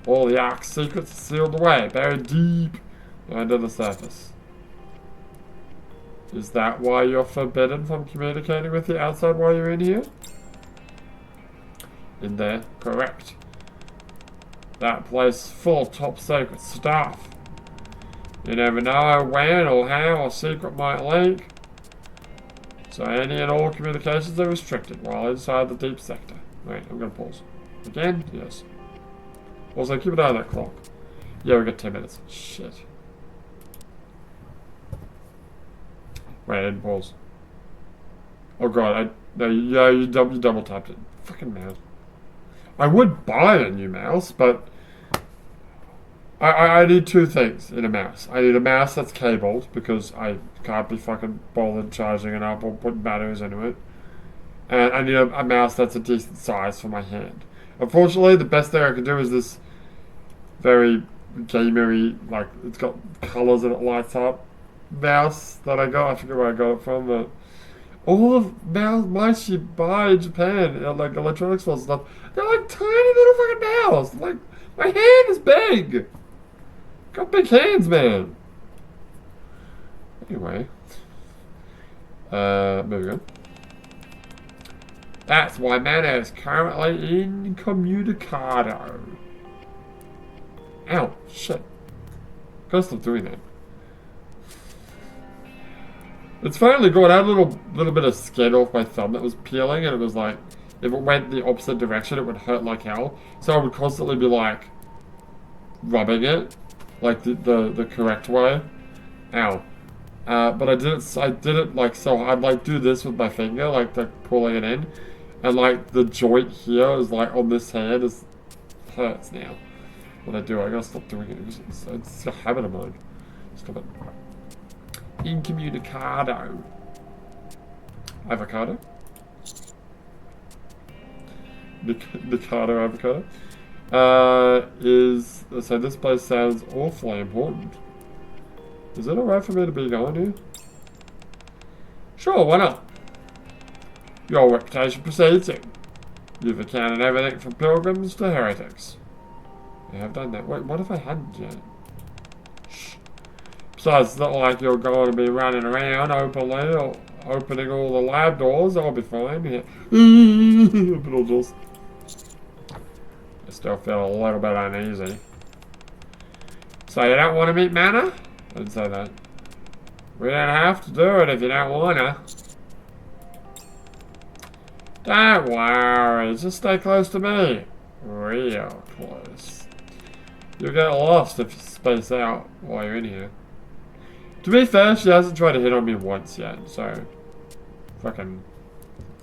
All the Ark's secrets are sealed away, buried deep under the surface. Is that why you're forbidden from communicating with the outside while you're in here? In there, correct. That place is full of top secret stuff. You never know when or how a secret might leak. So any and all communications are restricted while inside the deep sector. Wait, I'm gonna pause. Again? Yes. Also, keep an eye on that clock. Yeah, we got 10 minutes. Shit. Wait, I didn't pause. Oh god, you double tapped it. Fucking mouse. I would buy a new mouse, but I need two things in a mouse. I need a mouse that's cabled, because I can't be fucking bothered charging it up or putting batteries into it. And I need a mouse that's a decent size for my hand. Unfortunately, the best thing I can do is this very gamery, like, it's got colours and it lights up mouse that I got. I forget where I got it from, but all of mice you buy in Japan, like electronics and stuff, they're like tiny little fucking mouse. Like, my hand is big. Got big hands, man. Anyway, moving on. That's why Mana is currently incommunicado. Ow, shit. Gotta stop doing that. It's finally gone. I had a little bit of skin off my thumb that was peeling, and it was like, if it went the opposite direction, it would hurt like hell. So I would constantly be like, rubbing it, like the correct way. Ow. But I did it like, so I'd like do this with my finger, like pulling it in. And like the joint here is like on this hand hurts now. What I do, I gotta stop doing it. It's a habit of mine. Stop it. Incommunicado. Avocado? Nikado avocado. So this place sounds awfully important. Is it alright for me to be going here? Sure, why not? Your reputation precedes you. You've accounted everything from pilgrims to heretics. I have done that. Wait, what if I hadn't yet? Shh. Besides, it's not like you're going to be running around openly or opening all the lab doors. I'll be fine. Yeah. Open all doors. I still feel a little bit uneasy. So you don't want to meet Mana? I didn't say that. We don't have to do it if you don't want to. Don't worry, just stay close to me. Real close. You'll get lost if you space out while you're in here. To be fair, she hasn't tried to hit on me once yet, so... Fucking...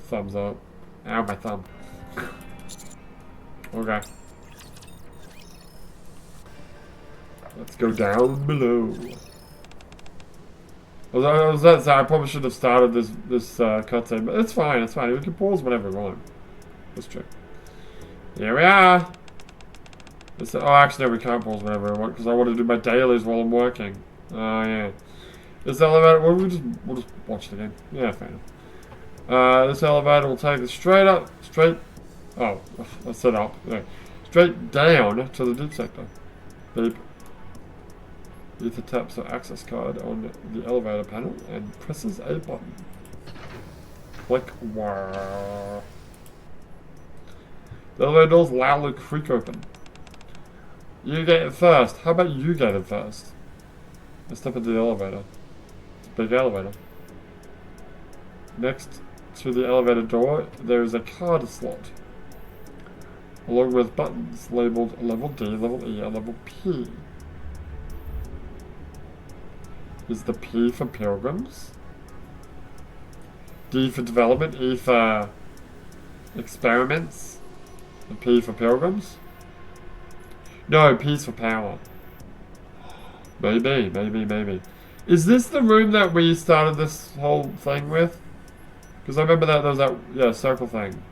thumbs up. Ow, my thumb. Okay. Let's go down below. I probably should have started this cutscene, but it's fine, it's fine. We can pause whenever we want. That's true. Here we are. Oh, actually, no, we can't pause whenever we want, because I want to do my dailies while I'm working. Oh, yeah. This elevator, well, we'll just watch it again. Yeah, fair enough. This elevator will take us oh, I said up. No, straight down to the deep sector. Beep. Ether taps the access card on the elevator panel and presses a button. Click. Wow. The elevator doors loudly creak open. You get it first. How about you get it first? Let's step into the elevator. It's a big elevator. Next to the elevator door, there is a card slot, along with buttons labeled Level D, Level E, and Level P. Is the P for pilgrims? D for development, E for experiments, and P for pilgrims? No, P's for power. Maybe. Is this the room that we started this whole thing with? Because I remember that there was that, yeah, circle thing.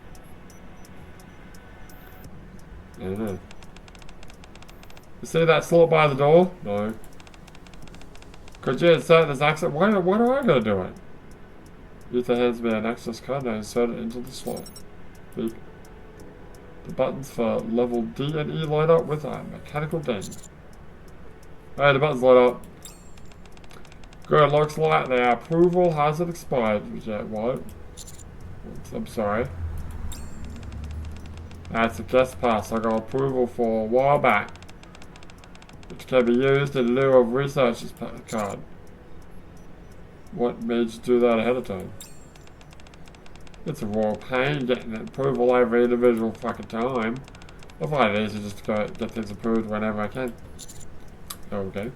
I don't know. You see that slot by the door? No. Could you insert this access? Why do I gotta do it? Ether hands me an access card and I insert it into the slot. Beep. The buttons for level D and E light up with a mechanical ding. Alright, the buttons light up. Good, looks like their approval hasn't expired. Yeah, what? I'm sorry. That's a guest pass I got approval for a while back, which can be used in lieu of researcher's card. What made you do that ahead of time? It's a royal pain getting approval every individual fucking time. I find it easy just to go get things approved whenever I can. Okay.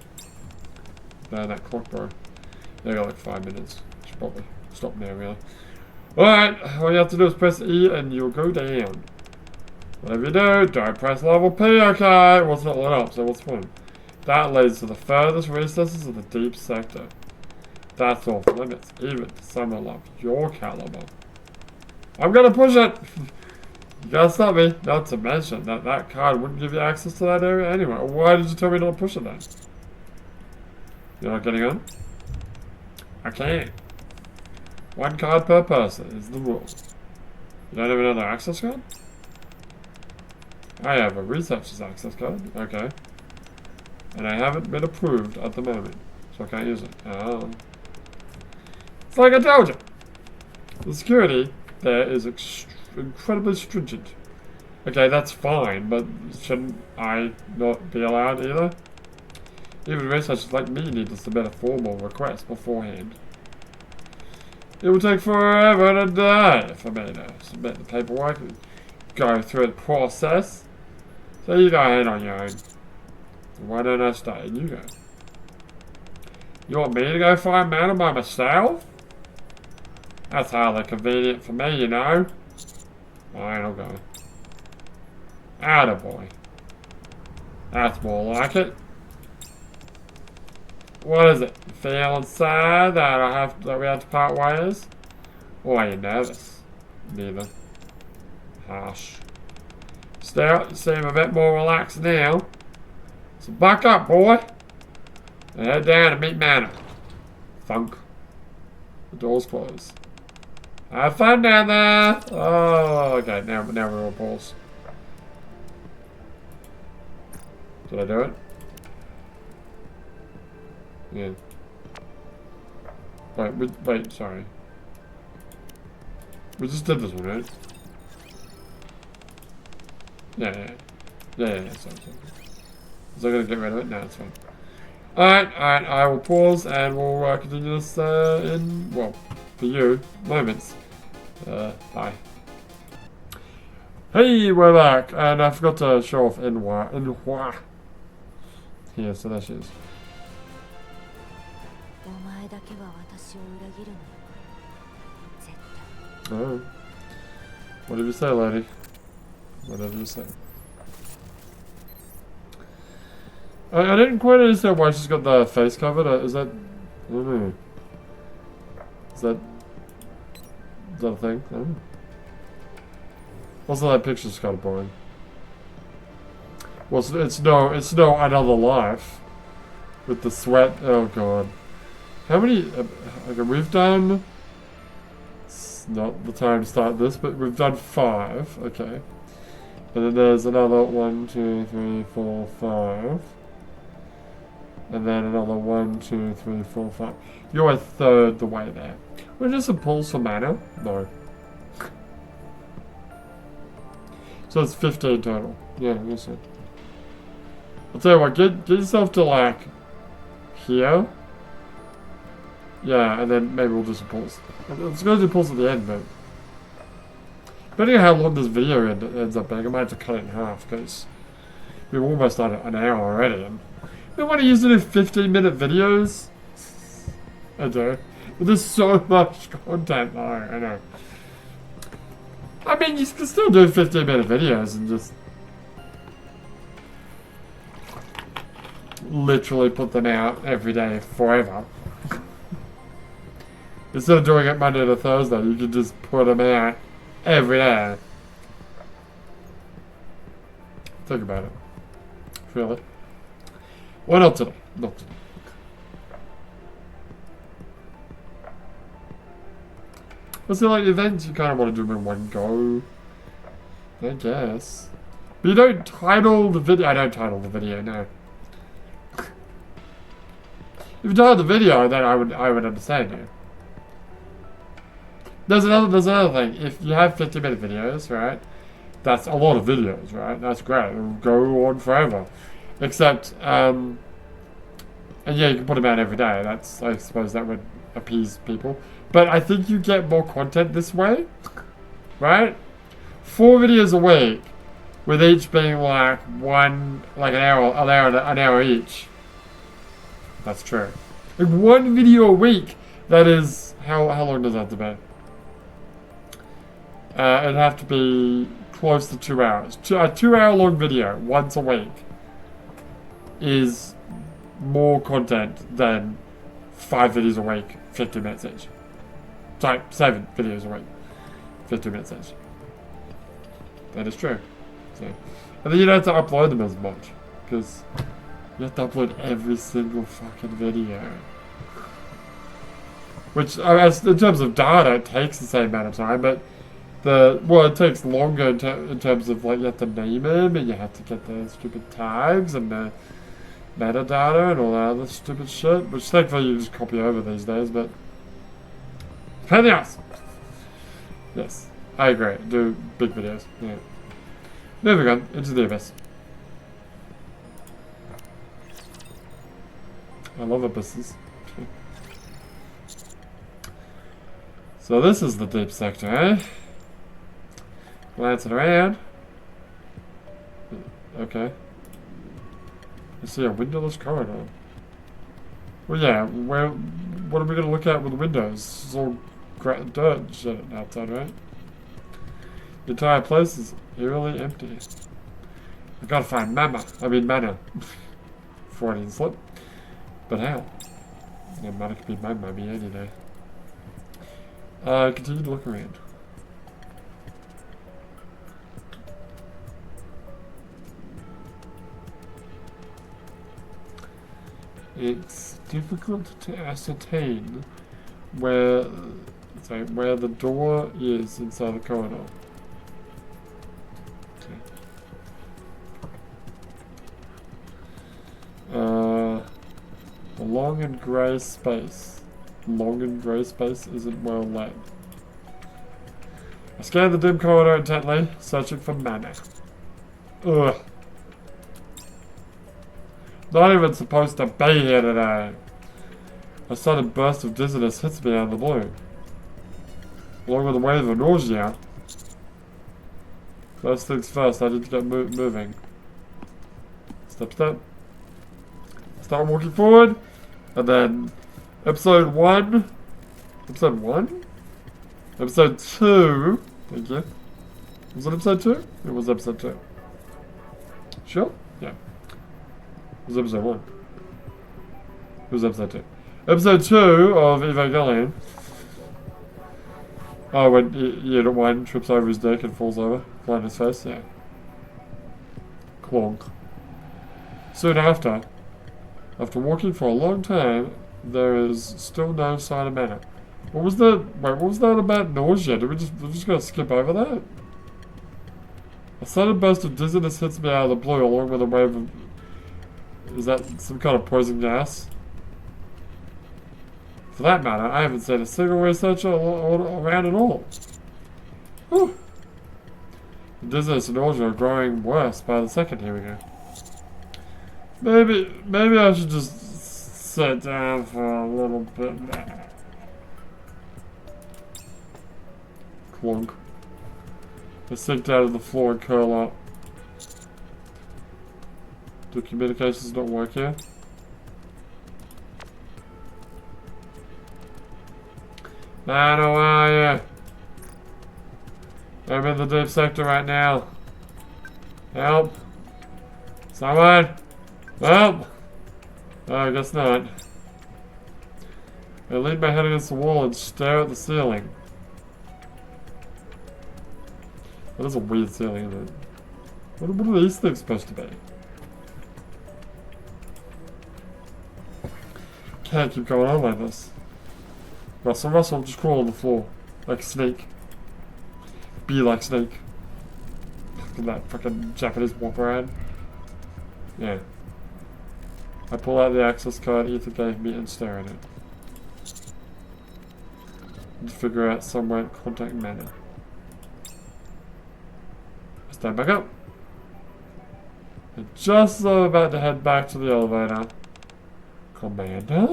Now that clock, bro. They got like 5 minutes. Should probably stop now, really. Alright, all you have to do is press E and you'll go down. Whatever you do, don't press level P, okay? Well, it's not lit up, so what's the point? That leads to the furthest recesses of the deep sector. That's off limits, even to someone of your caliber. I'm gonna push it! You gotta stop me. Not to mention that that card wouldn't give you access to that area anyway. Why did you tell me not to push it then? You're not getting on? I can't. 1 card per person is the rule. You don't have another access card? I have a researcher's access card, okay. And I haven't been approved at the moment, so I can't use it. Oh. It's like I told you! The security there is incredibly stringent. Okay, that's fine, but shouldn't I not be allowed either? Even researchers like me need to submit a formal request beforehand. It would take forever and a day for me to submit the paperwork and go through the process. So you go ahead on your own. Why don't I stay and you go? You want me to go find Madam by myself? That's hardly convenient for me, you know. Fine, I'll go. Attaboy. That's more like it. What is it? You feeling sad that we have to part ways? Or are you nervous? Neither. Harsh. Still, you seem a bit more relaxed now. So buck up, boy. And head down and meet Madam. Thunk. The door's closed. Have fun down there. Oh, okay. Now we're all pause. Did I do it? Yeah. Wait, sorry. We just did this one, right? Yeah, sorry. Is I gonna get rid of it? No, it's fine. Alright, I will pause and we'll continue this in, well, for you, moments. Bye. Hey, we're back, and I forgot to show off Inhua. Here, so there she is. Oh. Whatever you say, lady. Whatever you say. I didn't quite understand why she's got the face covered. Is that... I don't know. Is that a thing? I don't know. Also, that picture's kind of boring. Well, it's no Another Life. With the sweat. Oh, God. How many? Okay, we've done. It's not the time to start this, but we've done 5. Okay. And then there's another 1, 2, 3, 4, 5. And then another 1, 2, 3, 4, 5. You're a third the way there. We're just some pulls for mana? No. So it's 15 total. Yeah, that's it. I'll tell you what, get yourself to like here. Yeah, and then maybe we'll do some pulls. Let's go do pulls at the end, but depending on how long this video ends up being, I might have to cut it in half because we've almost done an hour already. And we want to use to do 15-minute videos. I do. But there's so much content though, I know. I mean, you can still do 15-minute videos and just literally put them out every day forever. Instead of doing it Monday to Thursday, you can just put them out every day. Think about it. Feel it. What else today? Not today. What's the like events you kind of want to do them in one go? I guess. But you don't title the video. I don't title the video, no. If you title the video, then I would understand you. There's another thing. If you have 50-minute videos, right? That's a lot of videos, right? That's great. It'll go on forever. Except, and yeah, you can put them out every day. That's, I suppose that would appease people. But I think you get more content this way, right? 4 videos a week, with each being like an hour each. That's true. Like 1 video a week. That is how long does that have to be? It'd have to be close to 2 hours. A 2-hour-long video once a week is more content than 5 videos a week, 50 minutes each. Sorry, 7 videos a week, 50 minutes each. That is true. So, and then you don't have to upload them as much, because you have to upload every single fucking video. Which, in terms of data, it takes the same amount of time, but it takes longer in terms of, like, you have to name them, and you have to get the stupid tags, and the metadata, and all that other stupid shit, which thankfully you just copy over these days, but anything else? Yes, I agree. Do big videos. Yeah. Moving on, into the abyss. I love abysses. So this is the deep sector, eh? Glancing around. Okay. I see a windowless corridor. Well, yeah, what are we going to look at with the windows? It's all dirt and shit outside, right? The entire place is eerily empty. I've got to find mana. Freudian slip. But how? Yeah, mana could be my mummy any day. Continue to look around. It's difficult to ascertain where the door is inside the corridor. Okay. The long and grey space. Long and grey space isn't well lit. I scan the dim corridor intently, searching for mana. Ugh. Not even supposed to be here today. A sudden burst of dizziness hits me out of the blue. Along with a wave of nausea. First things first, I need to get moving. Step, step. Start walking forward. And then, episode 1. Episode 1? Episode 2. Thank you. Was it episode 2? It was episode 2. Sure? Yeah. It was episode 1. It was episode 2. Episode 2 of Evangelion. Oh, when Unit 1 trips over his dick and falls over. Flat in his face, yeah. Clonk. Soon after walking for a long time, There is still no sign of mana. What was that? Wait, what was that about nausea? We're just gonna skip over that? A sudden burst of dizziness hits me out of the blue along with a wave of... Is that some kind of poison gas? For that matter, I haven't seen a single researcher around at all. Whew. The dizziness and nausea are growing worse by the second. Here we go. Maybe I should just sit down for a little bit now. Clunk. I sink down to the floor and curl up. Do communications not work here? Man, how are you? I'm in the deep sector right now. Help! Someone! Help! Oh, I guess not. I lean my head against the wall and stare at the ceiling. That is a weird ceiling, isn't it? What are these things supposed to be? Can't keep going on like this. Russell, just crawl on the floor. Like a snake. Be like Snake. Look at that fucking Japanese whopper ad. Yeah. I pull out the access card Ethan gave me and stare at it. And figure out some way to contact Mana. I stand back up. And just as I'm about to head back to the elevator. Commander?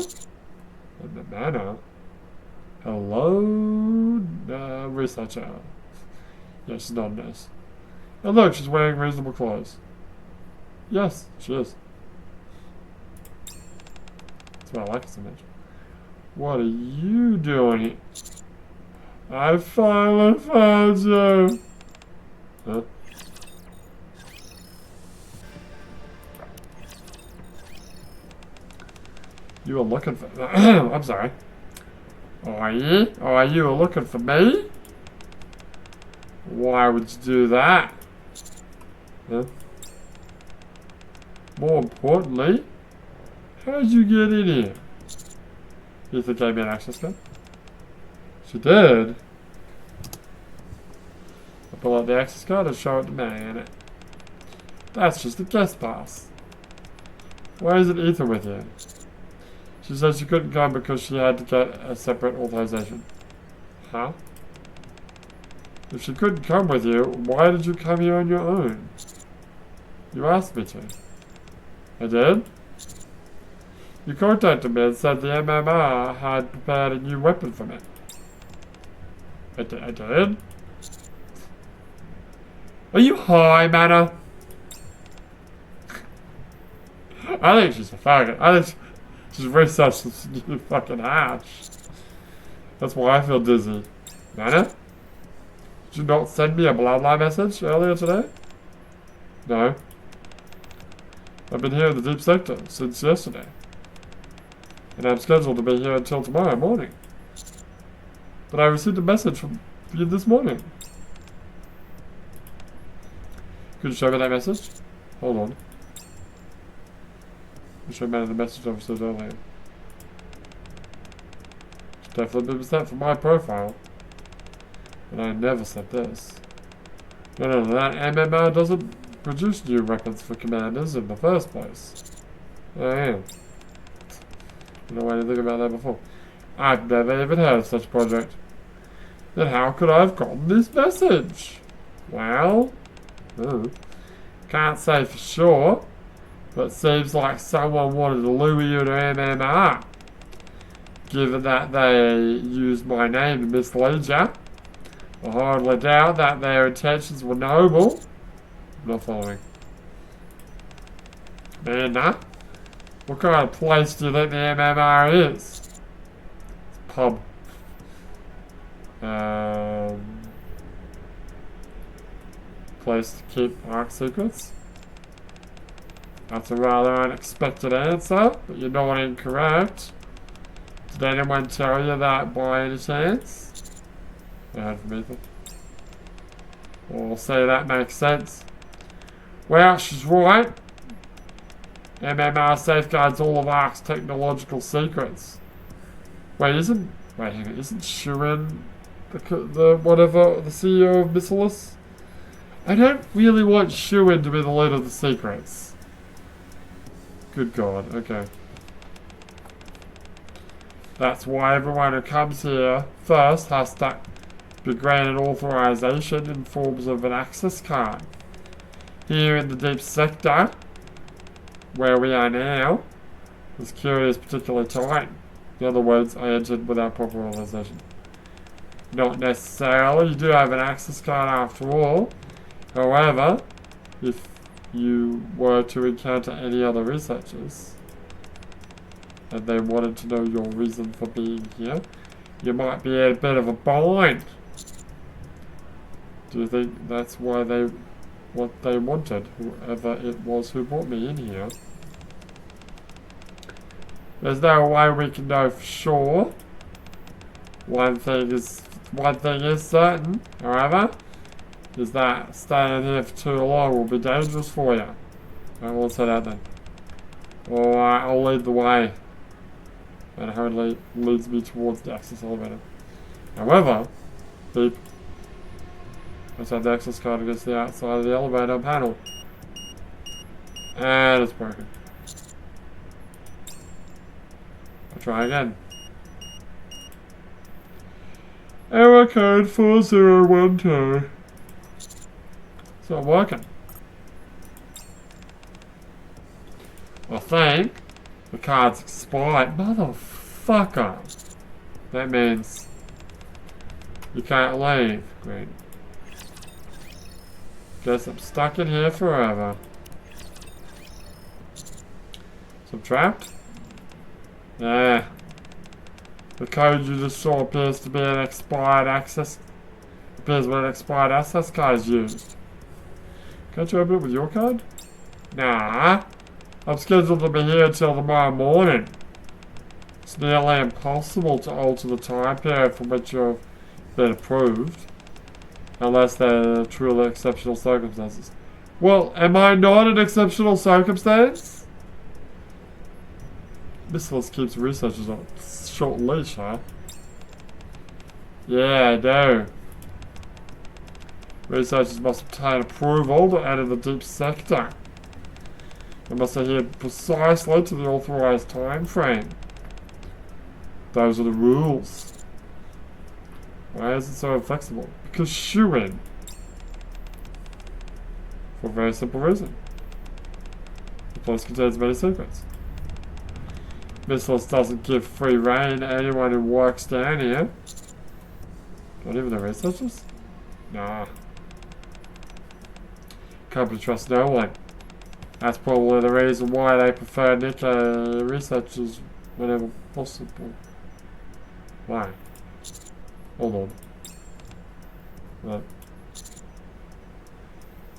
Mana? Hello? Researcher. Yes, she's not a nurse. And look, she's wearing reasonable clothes. Yes, she is. That's why I like her so much. What are you doing here? I finally found you! Huh? You were looking for... I'm sorry. Are you? Are you looking for me? Why would you do that? Huh? More importantly, how did you get in here? You think I gave me an access code? She did. I pull out the access card and show it to Manny. That's just a guest pass. Why isn't Ethan with you? She said she couldn't come because she had to get a separate authorization. Huh? If she couldn't come with you, why did you come here on your own? You asked me to. I did? You contacted me and said the MMR had prepared a new weapon for me. I did? Are you high, Mana? I think she's a faggot. I think she's researched this new fucking hash. That's why I feel dizzy. Mana? Did you not send me a bloodline message earlier today? No. I've been here in the deep sector since yesterday. And I'm scheduled to be here until tomorrow morning. But I received a message from you this morning. Could you show me that message? Hold on. I'll show me the message I received earlier. It's definitely been sent from my profile. And I never said this. No, that MMR doesn't produce new weapons for commanders in the first place. I am. I don't know anything about that before. I've never even heard of such a project. Then how could I have gotten this message? Well, can't say for sure, but seems like someone wanted to lure you to MMR. Given that they used my name to mislead you, I hardly doubt that their intentions were noble. I'm not following. Amanda? What kind of place do you think the MMR is? It's a pub. Place to keep dark secrets? That's a rather unexpected answer, but you're not incorrect. Did anyone tell you that by any chance? I heard from Ethan. I'll say that makes sense. Well, she's right. MMR safeguards all of ARC's technological secrets. hang on, isn't Shirin the CEO of Missilus? I don't really want Shirin to be the leader of the secrets. Good God, okay. That's why everyone who comes here first has to be granted authorization in forms of an access card. Here in the deep sector, where we are now, the security is particularly tight. In other words, I entered without proper authorization. Not necessarily, you do have an access card after all. However, if you were to encounter any other researchers, and they wanted to know your reason for being here, you might be in a bit of a bind. Do you think that's what they wanted, whoever it was who brought me in here? There's no way we can know for sure. One thing is certain, however, is that staying here for too long will be dangerous for you. I will say that then. Alright, I'll lead the way. And hurriedly leads me towards the access elevator. However, beep. I set the access card against the outside of the elevator panel. And it's broken. I'll try again. Error code 4012. It's not working. I think the card's expired. Motherfucker. That means you can't leave. Great. Guess I'm stuck in here forever. So I'm trapped? Yeah. The code you just saw appears to be an expired access. Appears when an expired access card is used. Can't you open it with your card? Nah. I'm scheduled to be here until tomorrow morning. It's nearly impossible to alter the time period for which you've been approved. Unless they're truly exceptional circumstances. Well, am I not an exceptional circumstance? Missilus keeps researchers on a short leash, huh? Yeah, I do. Researchers must obtain approval to enter the deep sector. They must adhere precisely to the authorized time frame. Those are the rules. Why is it so inflexible? Because Shuin. For a very simple reason. The place contains many secrets. Missilus doesn't give free rein to anyone who works down here. Not even the researchers? Nah. Company trusts no one. That's probably the reason why they prefer Nikke researchers whenever possible. Why? Hold on. What?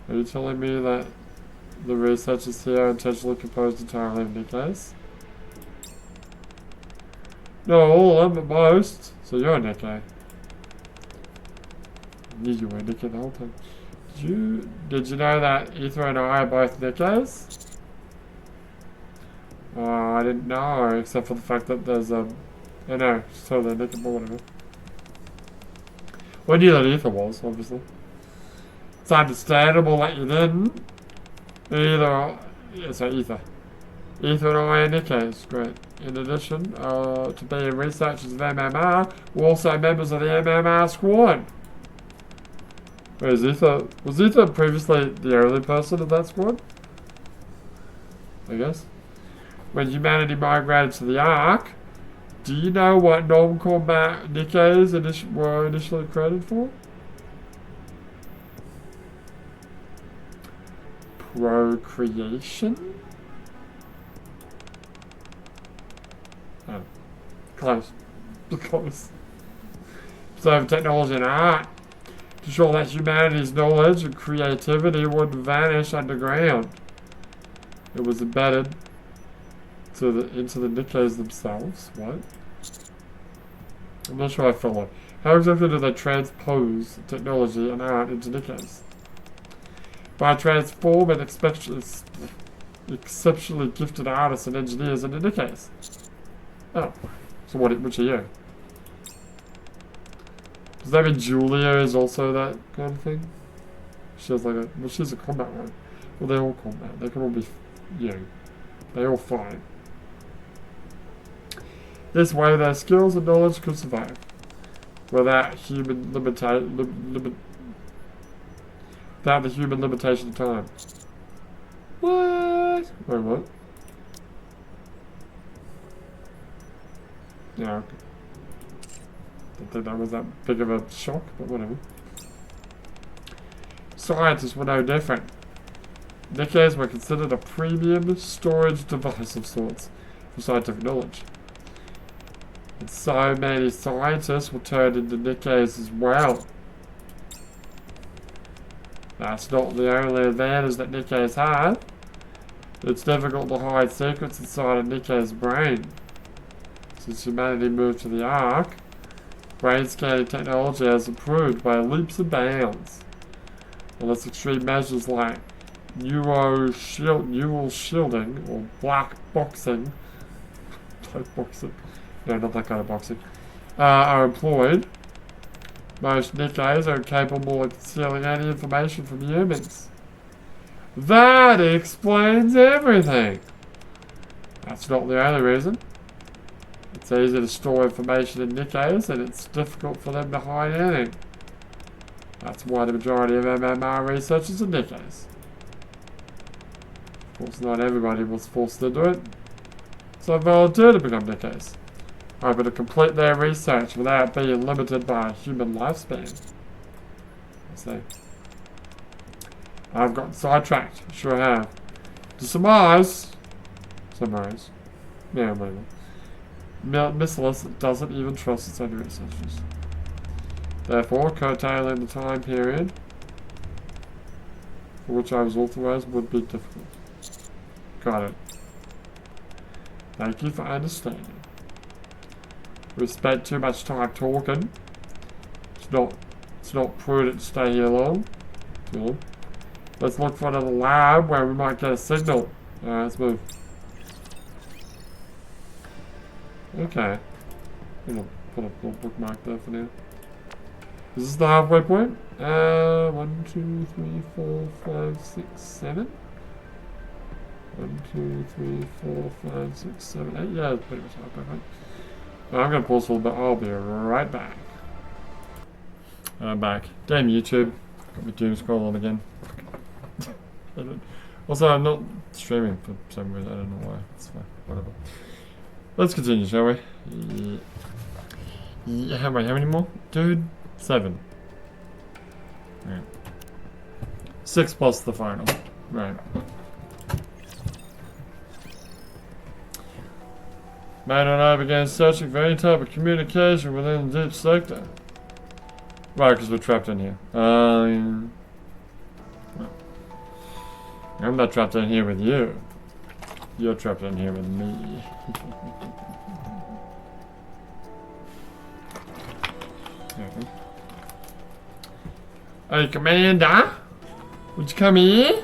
Are you telling me that the researchers here are intentionally composed entirely of Nikkes? No, all of them, but most. So you're a Nikke. I knew you were a Nikke the whole time. Did you know that Ether and I are both Nikkes? Oh, I didn't know, except for the fact that there's I know, so they're Nikke, but whatever. Well, I knew that Ether was, obviously. It's understandable that you didn't. Ether and I are Nikkes, great. In addition to being researchers of MMR, we're also members of the MMR squad. Wait, was Ether previously the only person of that squad? I guess. When humanity migrated to the Ark, do you know what non-combat Nikkes were initially created for? Procreation? Oh. Close. Close. So technology and art. To show that humanity's knowledge and creativity wouldn't vanish underground. It was embedded into the Nikkes themselves. What? I'm not sure I follow. How exactly do they transpose technology and art into Nikkes? By transforming exceptionally gifted artists and engineers into Nikkes. Oh, So which are you? Does that mean Julia is also that kind of thing? She has like a, well, she's a combat one. Well, they're all combat. They can all be, they all fight. This way, their skills and knowledge could survive without human without the human limitation of time. What? Wait, what? Yeah, okay. Didn't think that was that big of a shock, but whatever. Scientists were no different. Nikkes were considered a premium storage device of sorts for scientific knowledge. And so many scientists were turned into Nikkes as well. That's not the only advantage that Nikkes have. It's difficult to hide secrets inside a Nikke's brain. Since humanity moved to the Ark, brain scanning technology has improved by leaps and bounds. Unless extreme measures like neural shielding or black boxing, no, not that kind of boxing, are employed, most Nikkes are incapable of concealing any information from humans. That explains everything. That's not the only reason. It's easy to store information in Nikkes, and it's difficult for them to hide anything. That's why the majority of MMR researchers are Nikkes. Of course, not everybody was forced to do it, so I volunteered to become Nikkes, hoping to complete their research without being limited by a human lifespan. I see. I've gotten sidetracked, sure have. To summarize, yeah, whatever. Missilus doesn't even trust its own researchers. Therefore, curtailing the time period for which I was authorized would be difficult. Got it. Thank you for understanding. We spent too much time talking. It's not prudent to stay here long. Let's look for another lab where we might get a signal. Alright, let's move. Okay. I'm gonna put a little bookmark there for now. Is this the halfway point? 1, 2, 3, 4, 5, 6, 7. 1, 2, 3, 4, 5, 6, 7, 8. Yeah, that's pretty much halfway point. I'm gonna pause for a little bit. I'll be right back. I'm back. Damn YouTube. Got me doom scrolling again. Also, I'm not streaming for some reason. I don't know why. It's fine. Whatever. Let's continue, shall we? Yeah, how many more? Dude? 7. Right. 6 plus the final. Right. Man and I began searching for any type of communication within the deep sector. Right, because we're trapped in here. Well, I'm not trapped in here with you. You're trapped in here with me. Hey, Commander! Would you come here?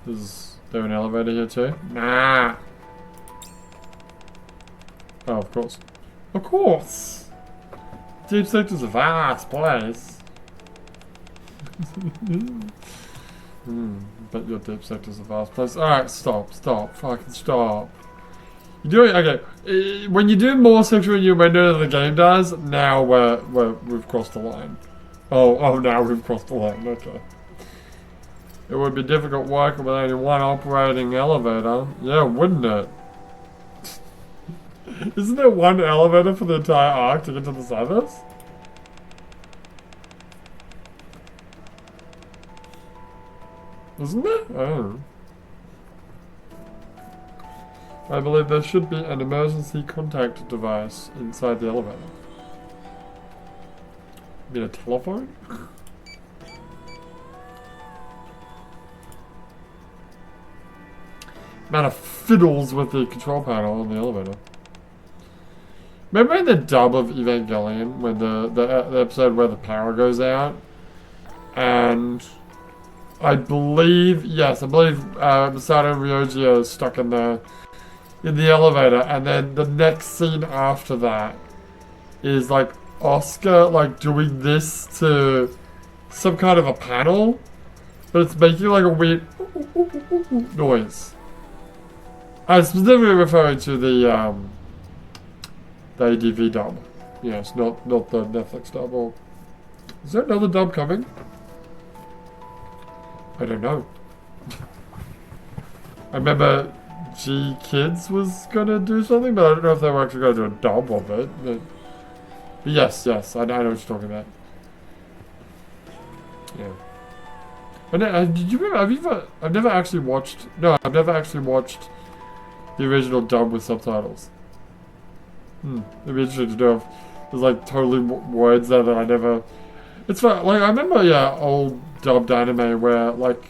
Is there an elevator here too? Nah. Oh, of course. Of course! Deep sector's a vast place. But your deep sector's a vast place. Alright, stop, fucking stop. You do it, okay. When you do more sexual innuendo than the game does, now we've crossed the line. Oh, now we've crossed the line, okay. It would be difficult working with only one operating elevator. Yeah, wouldn't it? Isn't there one elevator for the entire arc to get to the surface? Isn't there? Oh. I believe there should be an emergency contact device inside the elevator. You mean a telephone? Man of fiddles with the control panel on the elevator. Remember in the dub of Evangelion, when the episode where the power goes out? And I believe Masato and Ryuji are stuck in the in the elevator, and then the next scene after that is like Oscar like doing this to some kind of a panel, but it's making like a weird noise. I was specifically referring to the ADV dub. Yes, not the Netflix dub. Or is there another dub coming? I don't know. I remember G Kids was gonna do something, but I don't know if they were actually gonna do a dub of it. But yes, I know what you're talking about. Yeah. And did you ever? I've never actually watched. No, I've never actually watched the original dub with subtitles. It'd be interesting to know if there's like totally words there that I never. It's like I remember old dubbed anime where like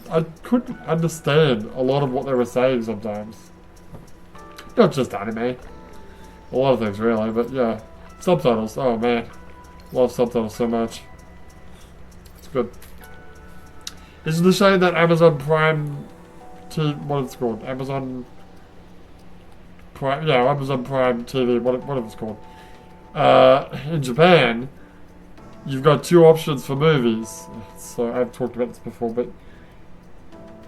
I couldn't understand a lot of what they were saying sometimes. Not just anime, a lot of things really, but yeah, subtitles. Oh man, love subtitles so much. It's good. It's a shame that Amazon Prime, what it's called, Amazon Prime, Amazon Prime TV, whatever it's called. In Japan, you've got two options for movies. So I've talked about this before, but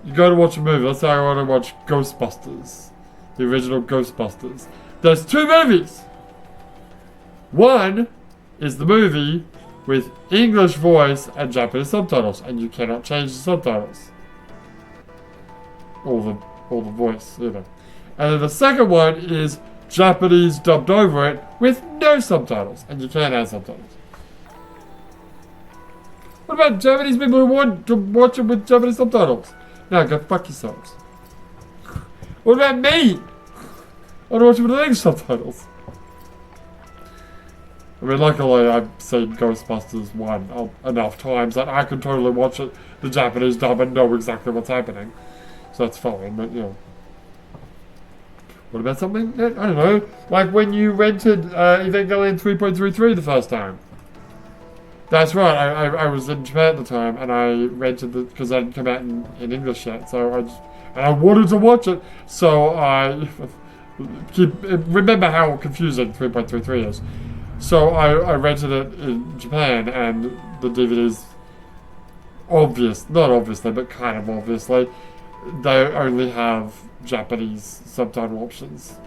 you go to watch a movie. Let's say I want to watch Ghostbusters, the original Ghostbusters. There's two movies. One is the movie with English voice and Japanese subtitles, and you cannot change the subtitles. Or the voice, you know. And then the second one is Japanese dubbed over it with no subtitles, and you can't add subtitles. What about Japanese people who want to watch it with Japanese subtitles? No, go fuck yourselves. What about me? I want to watch it with English subtitles. I mean, luckily I've seen Ghostbusters 1 enough times that I can totally watch it, the Japanese dub, and know exactly what's happening. So that's fine, but you know. What about something? I don't know. Like when you rented Evangelion 3.33 the first time. That's right, I was in Japan at the time, and I rented it because it hadn't come out in English yet, so I wanted to watch it, so I remember how confusing 3.33 is. So I rented it in Japan, and the DVDs, not obviously, but kind of obviously, they only have Japanese subtitle options.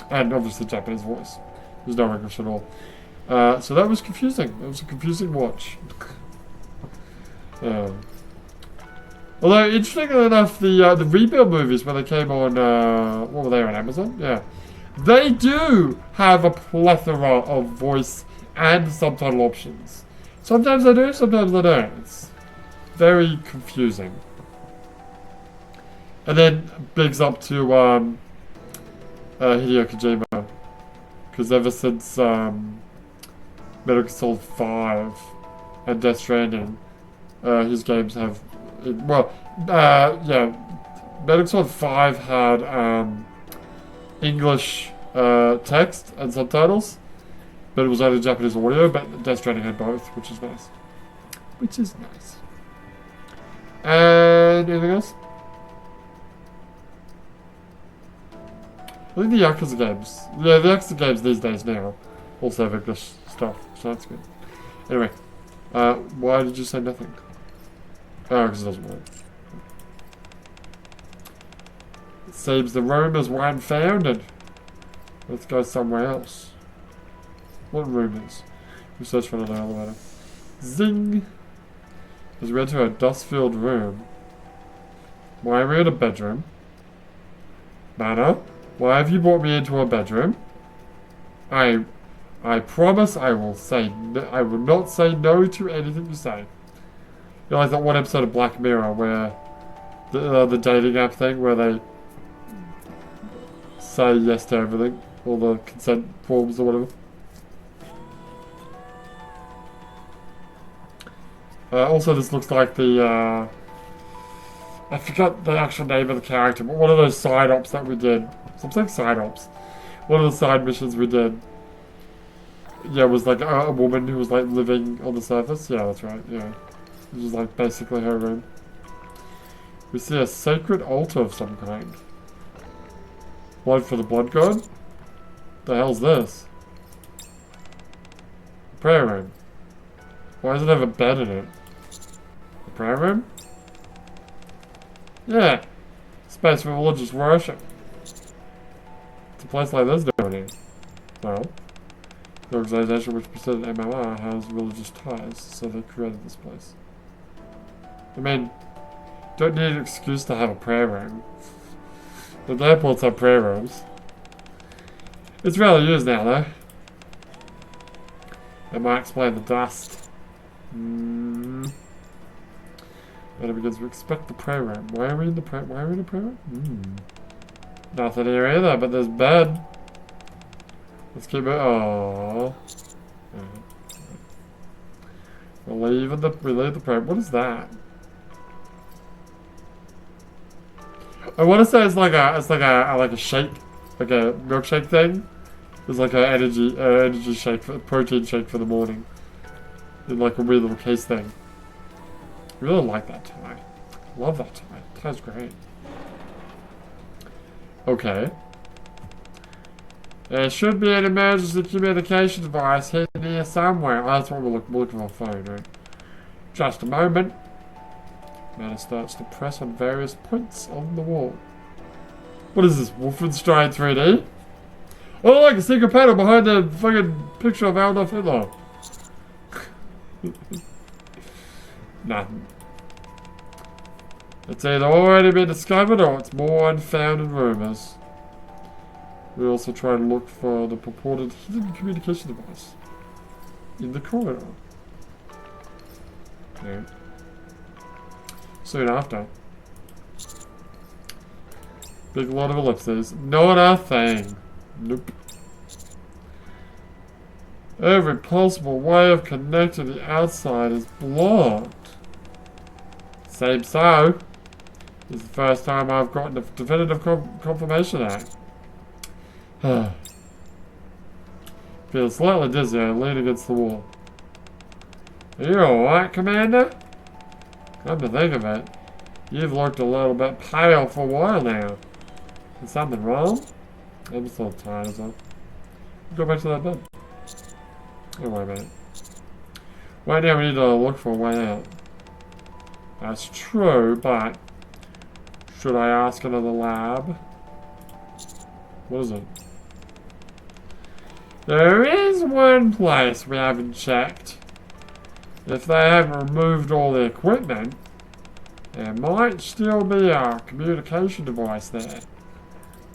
And obviously Japanese voice. There's no English at all. So that was confusing. It was a confusing watch. Although, interestingly enough, the rebuild movies, when they came on, what were they, on Amazon? Yeah. They do have a plethora of voice and subtitle options. Sometimes they do, sometimes they don't. It's very confusing. And then, bigs up to Hideo Kojima. Because ever since Metal Gear Solid 5 and Death Stranding, his games have... Metal Gear Solid 5 had English text and subtitles, but it was only Japanese audio, but Death Stranding had both, which is nice. And anything else? I think the Yakuza games. Yeah, the Yakuza games these days now also have English stuff, so that's good. Anyway, why did you say nothing? Oh, because it doesn't work. It seems the rumors were unfounded. Let's go somewhere else. What rumors? We search for another elevator. Zing! As we enter a dust-filled room. Why are we in a bedroom? Mana? Why have you brought me into a bedroom? I promise I will not say no to anything you say. You know, like that one episode of Black Mirror where the dating app thing where they say yes to everything, all the consent forms or whatever. Also, this looks like the I forgot the actual name of the character, but one of those side ops that we did. So I'm saying side ops. One of the side missions we did. Yeah, was like a woman who was like living on the surface. Yeah, that's right. Yeah, this was like basically her room. We see a sacred altar of some kind. Blood for the blood god? The hell's this? Prayer room. Why does it have a bed in it? A prayer room? Yeah. Space for religious worship. It's a place like this down here. Well, the organization which preceded MMR has religious ties, so they created this place. I mean, don't need an excuse to have a prayer room. The airports have prayer rooms. It's rarely used now, though. That might explain the dust. And it begins to expect the prayer room. Why are we in the prayer room? Nothing here either, but there's bed. Let's keep it. Oh. We leave the prayer. What is that? I want to say it's like a shake, like a milkshake thing. It's like an energy shake, protein shake for the morning. In like a weird little case thing. I really like that tie. Love that tie. Tie's great. Okay. There should be an emergency communication device here near somewhere. Oh, that's what we're looking for a phone, right? Just a moment. Mana starts to press on various points on the wall. What is this? Wolfenstein 3D? Oh, like a secret panel behind the fucking picture of Adolf Hitler. Nothing. It's either already been discovered or it's more unfounded rumors. We also try to look for the purported hidden communication device in the corridor. Yeah. Soon after. Big lot of ellipses. Not a thing. Nope. Every possible way of connecting the outside is blocked. Seems so. This is the first time I've gotten a definitive confirmation of that. Feel slightly dizzy and lean against the wall. Are you alright, Commander? Come to think of it, you've looked a little bit pale for a while now. Is something wrong? I'm just a little tired as well. Go back to that bed. Don't worry about it. Right now we need to look for a way out. That's true, but should I ask another lab? What is it? There is one place we haven't checked. If they haven't removed all the equipment, there might still be a communication device there.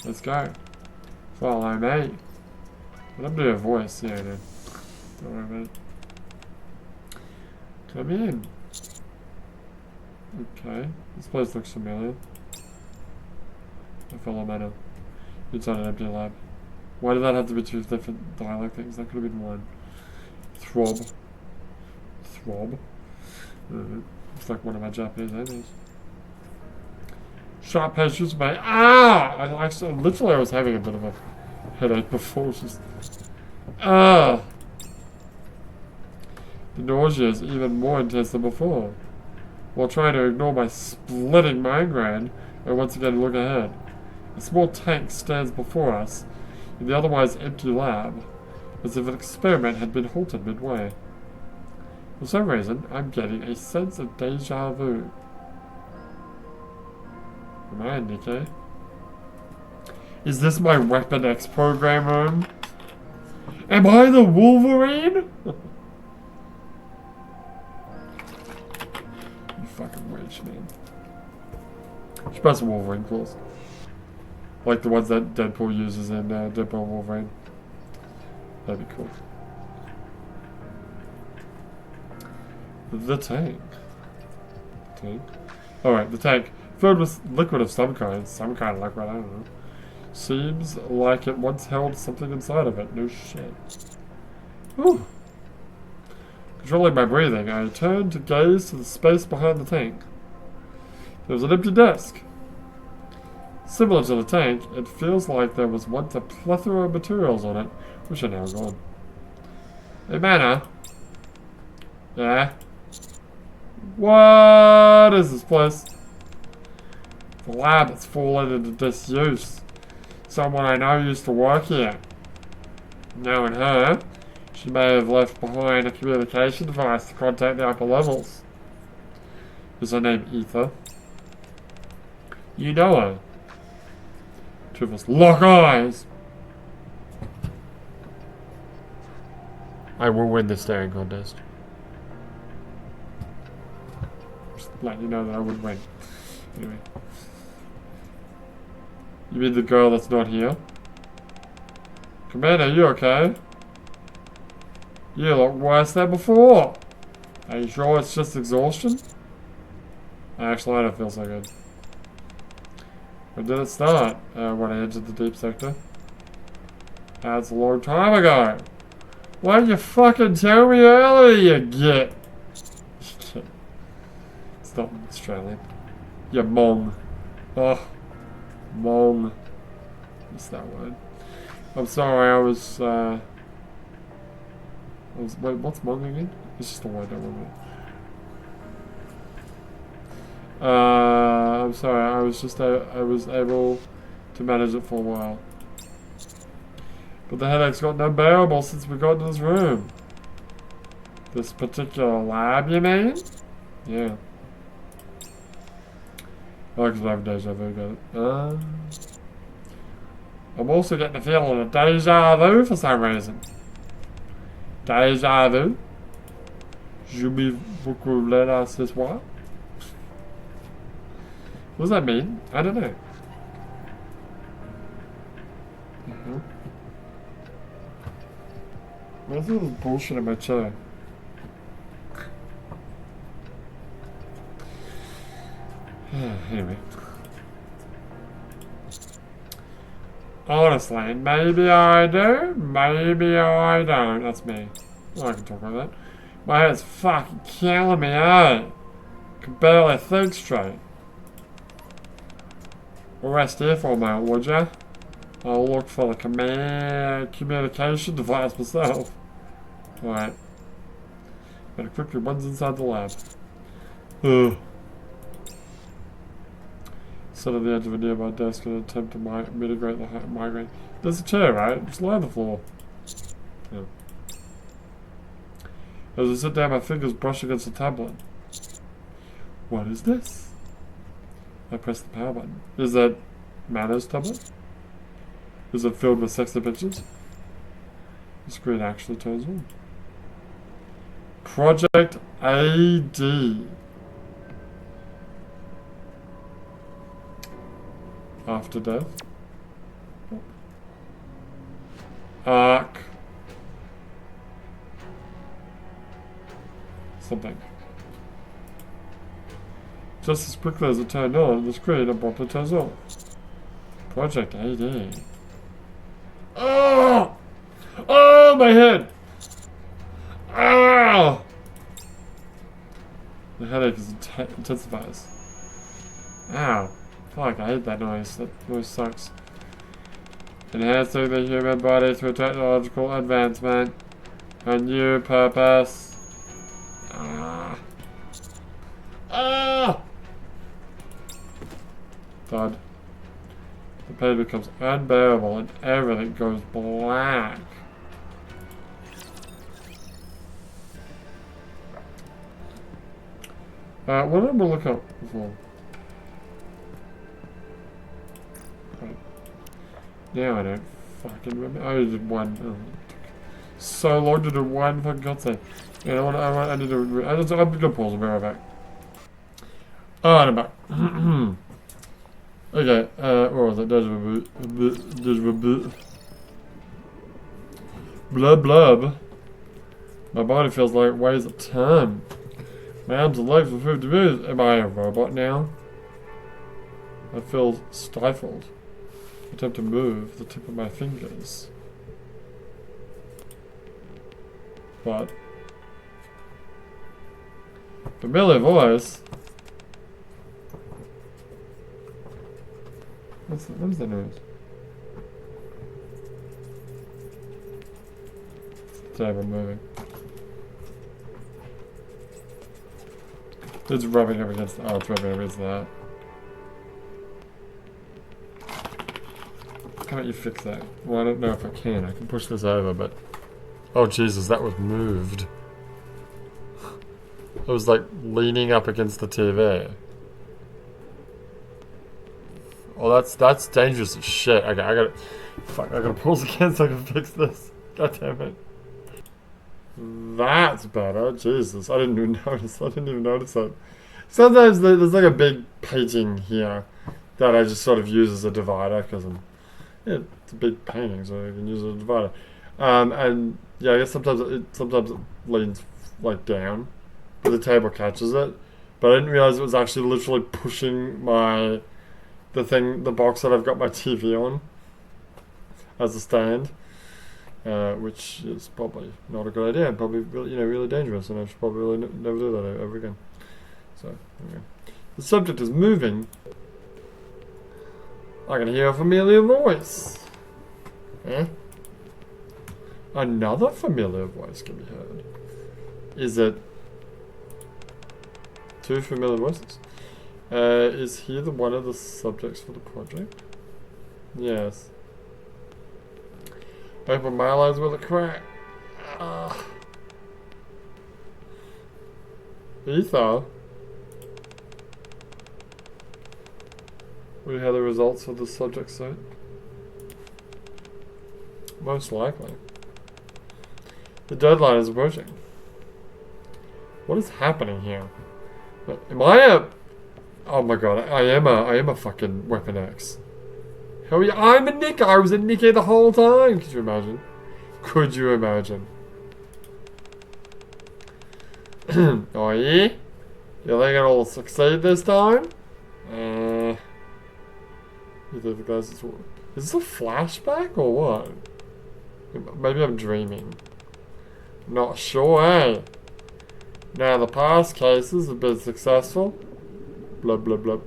Let's go. Follow me. I'm doing a voice, yeah, dude. Don't worry about it. Come in. Okay, this place looks familiar. I follow Mana. Inside an empty lab. Why did that have to be two different dialogue things? That could have been one. Throb. Throb. It's like one of my Japanese names. Sharp patience, mate. Ah! Literally, I was having a bit of a headache before. Just. Ah! The nausea is even more intense than before. While trying to ignore my splitting migraine, I once again look ahead. A small tank stands before us, in the otherwise empty lab, as if an experiment had been halted midway. For some reason, I'm getting a sense of deja vu. Am I Nikke? Is this my Weapon X program room? Am I the Wolverine? You fucking witch, man. She buy some Wolverine claws. Like the ones that Deadpool uses in Deadpool Wolverine. That'd be cool. The tank. Tank? Alright, the tank. Filled with liquid of some kind. Some kind of liquid, I don't know. Seems like it once held something inside of it. No shit. Whew. Controlling my breathing, I turned to gaze to the space behind the tank. There was an empty desk. Similar to the tank, it feels like there was once a plethora of materials on it, which are now gone. Hey, Mana. Yeah? What is this place? The lab has fallen into disuse. someone I know used to work here. Knowing her, she may have left behind a communication device to contact the upper levels. Is her name Ether? You know her. Two of us lock eyes. I will win this staring contest. Just letting you know that I would win. Anyway. You mean the girl that's not here? Commander, you okay? You look worse than before. Are you sure it's just exhaustion? Actually, I don't feel so good. When did it start? When I entered the deep sector. That's a long time ago. Why didn't you fucking tell me earlier, you git? It's not Australian. You mong. Oh. Mong. What's that word? I'm sorry, I was, wait, what's mong again? It's just a word, don't remember. I'm sorry, I was able to manage it for a while. But the headache's gotten unbearable since we got into this room. This particular lab, you mean? Yeah. Oh, because I have deja vu, got it. I'm also getting the feeling of deja vu for some reason. Deja vu? Je me beaucoup later ce soir? What does that mean? I don't know. What's all this bullshit in my chair? Anyway. Honestly, maybe I do, maybe I don't. That's me. I can talk about that. My head's fucking killing me, eh? Can barely think straight. We'll rest here for a moment, would ya? I'll look for the communication device myself. Alright. Better quickly, one's inside the lab. Ugh. Sit on the edge of a nearby desk and attempt to mitigate the migraine. There's a chair, right? Just lie on the floor. Yeah. As I sit down, my fingers brush against the tablet. What is this? I press the power button. Is that Mano's tablet? Is it filled with sexy pictures? The screen actually turns on. Project AD. After death. Arc. Something. Just as quickly as it turned on, the screen abruptly turns off. Project AD. Oh! Oh, my head! Oh! The headache intensifies. Ow. Fuck, I hate that noise. That noise sucks. Enhancing the human body through technological advancement. A new purpose. Ah. Ah! Thud. The pain becomes unbearable and everything goes black. What did we look up before? Now I don't fucking remember. I did one. Oh, so long to do one, for God's sake. Yeah, I need to. I'm gonna pause. I'll be right back. Alright, I'm back. Okay, what was it? Blub blub. My body feels like it weighs a ton. My arms and legs will 50 meters. Am I a robot now? I feel stifled. I attempt to move the tip of my fingers. But familiar voice. What is the noise? It's the table moving. It's rubbing up against. Oh, it's rubbing up against that. can't you fix that? Well, I don't know if I can. I can push this over, but... Oh, Jesus, that was moved. It was like leaning up against the TV. Oh, that's dangerous as shit. Okay, I gotta... Fuck, I gotta pause again so I can fix this. God damn it. That's better. Jesus, I didn't even notice. I didn't even notice that. Sometimes there's like a big painting here that I just sort of use as a divider because yeah, it's a big painting, so I can use it as a divider. And yeah, I guess sometimes it leans like down, but the table catches it. But I didn't realize it was actually literally pushing the box that I've got my TV on as a stand. Which is probably not a good idea, and probably really dangerous, and I should probably really never do that ever again. So, okay. The subject is moving. I can hear a familiar voice. Eh? Another familiar voice can be heard. Is it two familiar voices? Is he one of the subjects for the project? Yes. Open my eyes with a crack. Ether. We have the results of the subject suit. Most likely. The deadline is approaching. What is happening here? Am I a... Oh my god, I am a fucking Weapon X. Hell yeah, I'm a Nikke! I was a Nikke the whole time! Could you imagine? Could you imagine? Oh yeah? You think it'll succeed this time? You think the glasses is this a flashback or what? Maybe I'm dreaming. Not sure, eh? Now the past cases have been successful. Blah blah blah.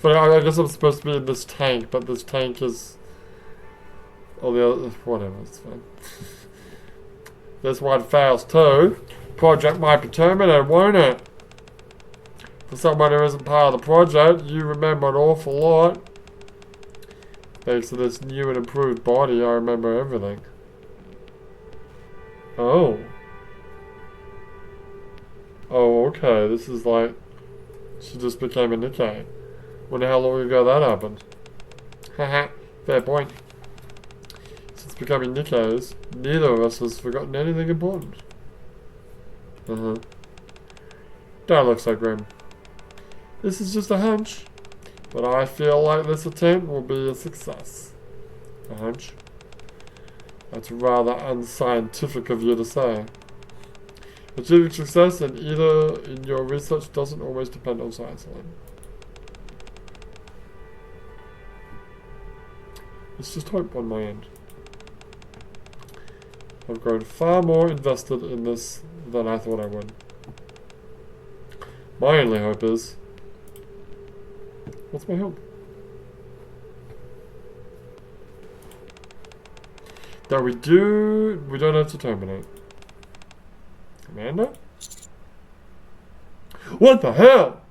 But I guess I'm supposed to be in this tank, but this tank is... Oh, the other... Whatever, it's fine. This one fails too. Project might be terminated, won't it? For someone who isn't part of the project, you remember an awful lot. Thanks to this new and improved body, I remember everything. Oh. Oh, okay, this is like... She just became a Nikke. Wonder how long ago that happened. Haha, fair point. Since becoming Nikkes, neither of us has forgotten anything important. Don't look so grim. This is just a hunch, but I feel like this attempt will be a success. A hunch? That's rather unscientific of you to say. Achieving success in your research doesn't always depend on science alone. It's just hope on my end. I've grown far more invested in this than I thought I would. My only hope is... What's my hope? That we don't have to terminate. Amanda? What the hell?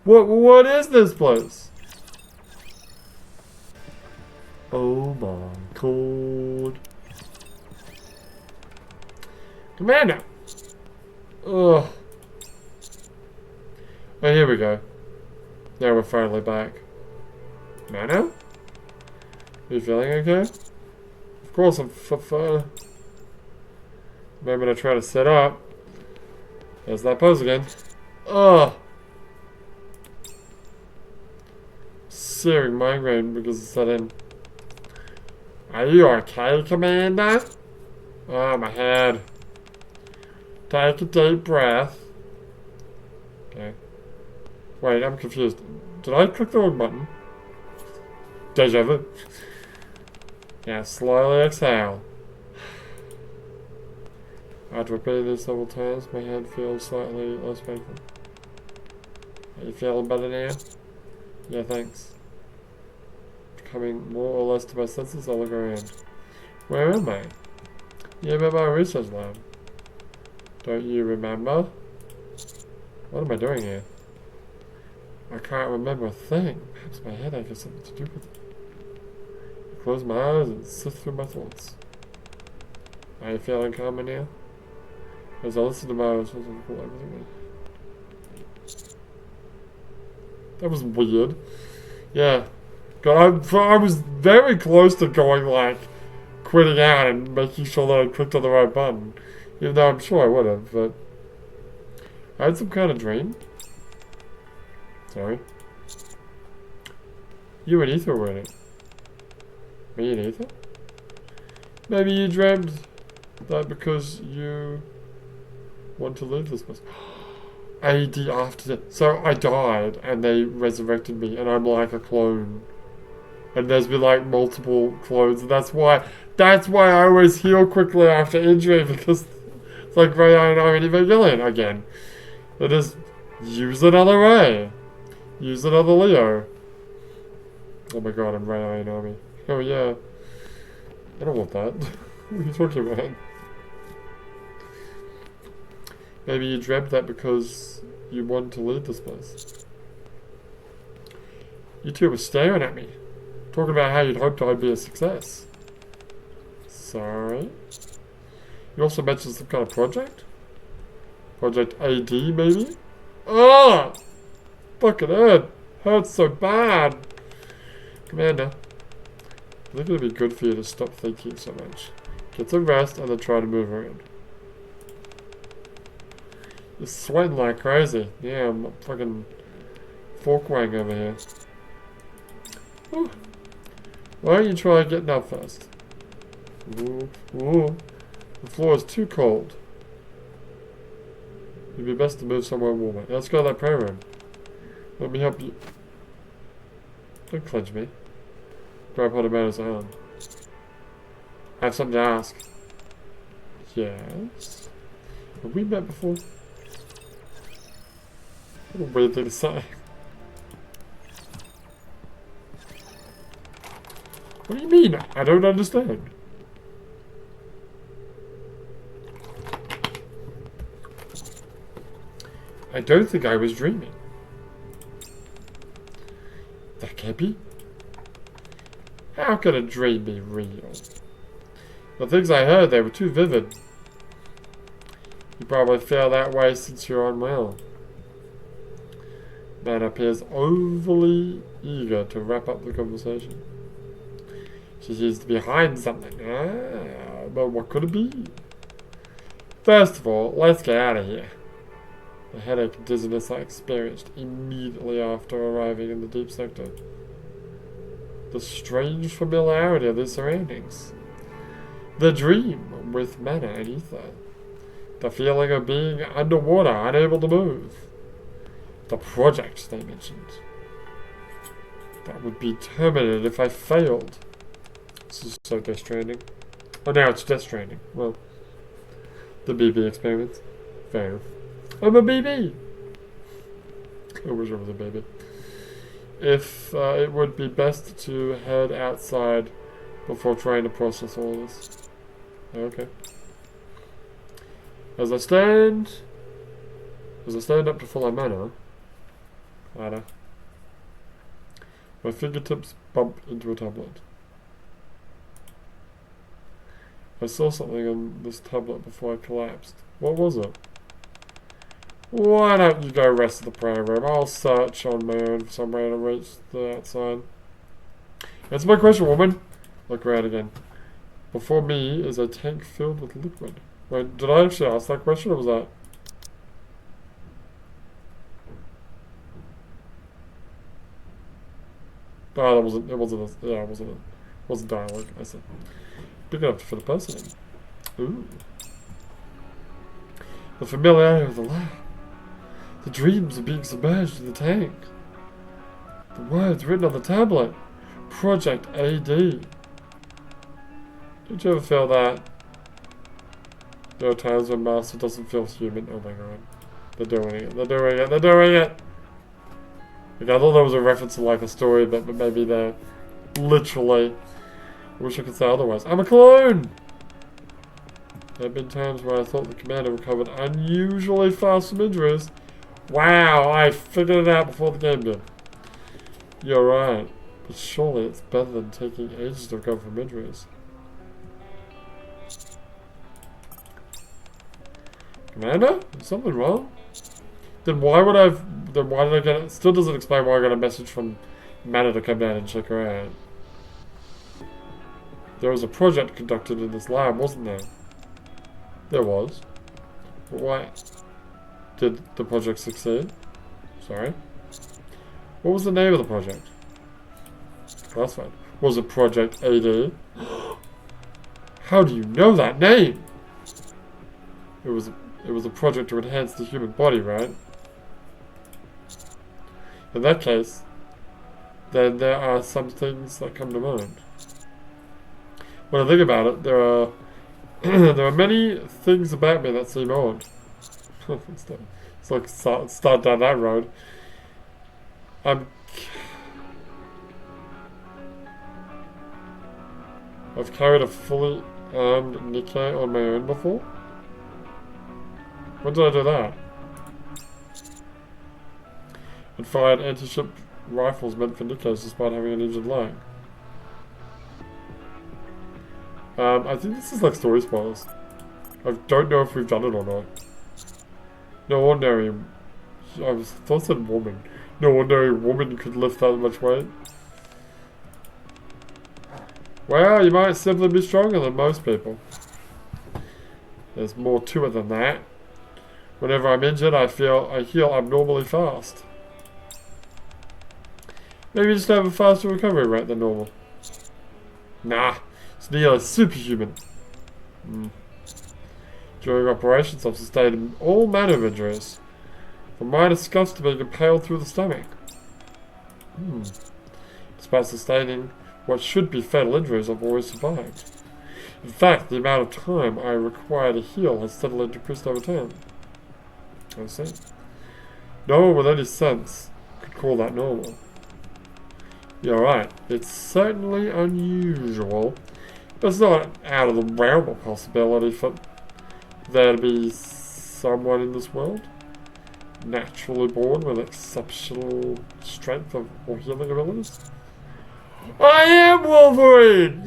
What is this place? Oh my god. Commander! Ugh. Oh, here we go. Now we're finally back. Commander? Are you feeling okay? Of course I'm fine. The moment I try to set up. There's that pose again. Ugh. Searing migraine because it's set in. Are you okay, Commander? Oh, my head. Take a deep breath. Okay. Wait, I'm confused. Did I click the wrong button? Deja vu. Now slowly exhale. After repeating this several times, my head feels slightly less painful. Are you feeling better now? Yeah, thanks. Coming more or less to my senses, I'll look around. Where am I? Yeah, I'm at my research lab. Don't you remember? What am I doing here? I can't remember a thing. Perhaps my headache has something to do with it. I close my eyes and sift through my thoughts. Are you feeling calmer now? As I listen to my emotions and recall everything. That was weird. Yeah. God, I was very close to going, like, quitting out and making sure that I clicked on the right button. Even though I'm sure I would have, but... I had some kind of dream. Sorry. You and Ether were in it. Me and Ether? Maybe you dreamt that because you want to leave this place. AD after that. So I died and they resurrected me and I'm like a clone. And there's been like multiple clones and that's why I always heal quickly after injury because it's like Ray Iron Army Evangelion again. They just use another Ray. Use another Leo. Oh my god, I'm Ray Iron Army. Oh yeah. I don't want that. What are you talking about? Maybe you dreamt that because you wanted to leave this place. You two were staring at me. Talking about how you'd hoped I'd be a success. Sorry. You also mentioned some kind of project? Project AD, maybe? Ah! Fucking head. Hurts so bad. Commander. I think it'd be good for you to stop thinking so much. Get some rest and then try to move around. You're sweating like crazy. Yeah, I'm fucking forkwang over here. Whew. Why don't you try getting up first? Ooh, ooh. The floor is too cold. It'd be best to move somewhere warmer. Let's go to that prayer room. Let me help you. Don't clench me. Grab hold of Mana's arm. I have something to ask. Yes? Have we met before? What a weird thing to say. What do you mean? I don't understand. I don't think I was dreaming. That can't be. How could a dream be real? The things I heard, they were too vivid. You probably feel that way since you're unwell. Man appears overly eager to wrap up the conversation. She seems to be hiding something. But what could it be? First of all, let's get out of here. The headache and dizziness I experienced immediately after arriving in the deep sector. The strange familiarity of the surroundings. The dream with Mana and Ether. The feeling of being underwater, unable to move. The project they mentioned. That would be terminated if I failed. This is so Death Stranding. Oh, now it's Death Stranding. Well, the BB experiments. Fair enough. I'm a BB! I wish I was a baby. If it would be best to head outside before trying to process all this. Okay. As I stand up to follow Mana, my fingertips bump into a tablet. I saw something on this tablet before I collapsed. What was it? Why don't you go rest of the prayer room? I'll search on my own for some way to reach the outside. Answer my question, woman. Look around again. Before me is a tank filled with liquid. Wait, did I actually ask that question, or was that... Oh, it wasn't dialogue, I said. Big enough to fit a person in. Ooh. The familiarity of the lab. The dreams of being submerged in the tank. The words written on the tablet. Project AD. Did you ever feel that? There are times when Master doesn't feel human. Oh my god. They're doing it. They're doing it. They're doing it! Okay, I thought that was a reference to like a story, but maybe they're literally... I wish I could say otherwise. I'm a clone! There have been times where I thought the commander recovered unusually fast from injuries, Wow, I figured it out before the game did. You're right. But surely it's better than taking ages to recover from injuries. Commander? Is something wrong? Then why did I get it? Still doesn't explain why I got a message from Mana to come down and check her out. There was a project conducted in this lab, wasn't there? There was. But why did the project succeed? Sorry. What was the name of the project? Classified. Was it Project AD? How do you know that name? It was a project to enhance the human body, right? In that case, then there are some things that come to mind. When I think about it, there are there are many things about me that seem odd. It's like start down that road. I've carried a fully armed Nikke on my own before. When did I do that? And fired anti-ship rifles meant for Nikkes despite having an injured leg. I think this is like story spoilers. I don't know if we've done it or not. No ordinary... I thought it said woman. No ordinary woman could lift that much weight. Well, you might simply be stronger than most people. There's more to it than that. Whenever I'm injured, I heal abnormally fast. Maybe you just have a faster recovery rate than normal. Nah, it's nearly superhuman. During operations, I've sustained all manner of injuries, from minor scuffs to being impaled through the stomach. Despite sustaining what should be fatal injuries, I've always survived. In fact, the amount of time I require to heal has steadily decreased over time. I see. No one with any sense could call that normal. You're right. It's certainly unusual, but it's not out of the realm of possibility for there to be someone in this world naturally born with exceptional strength or healing abilities. I am Wolverine!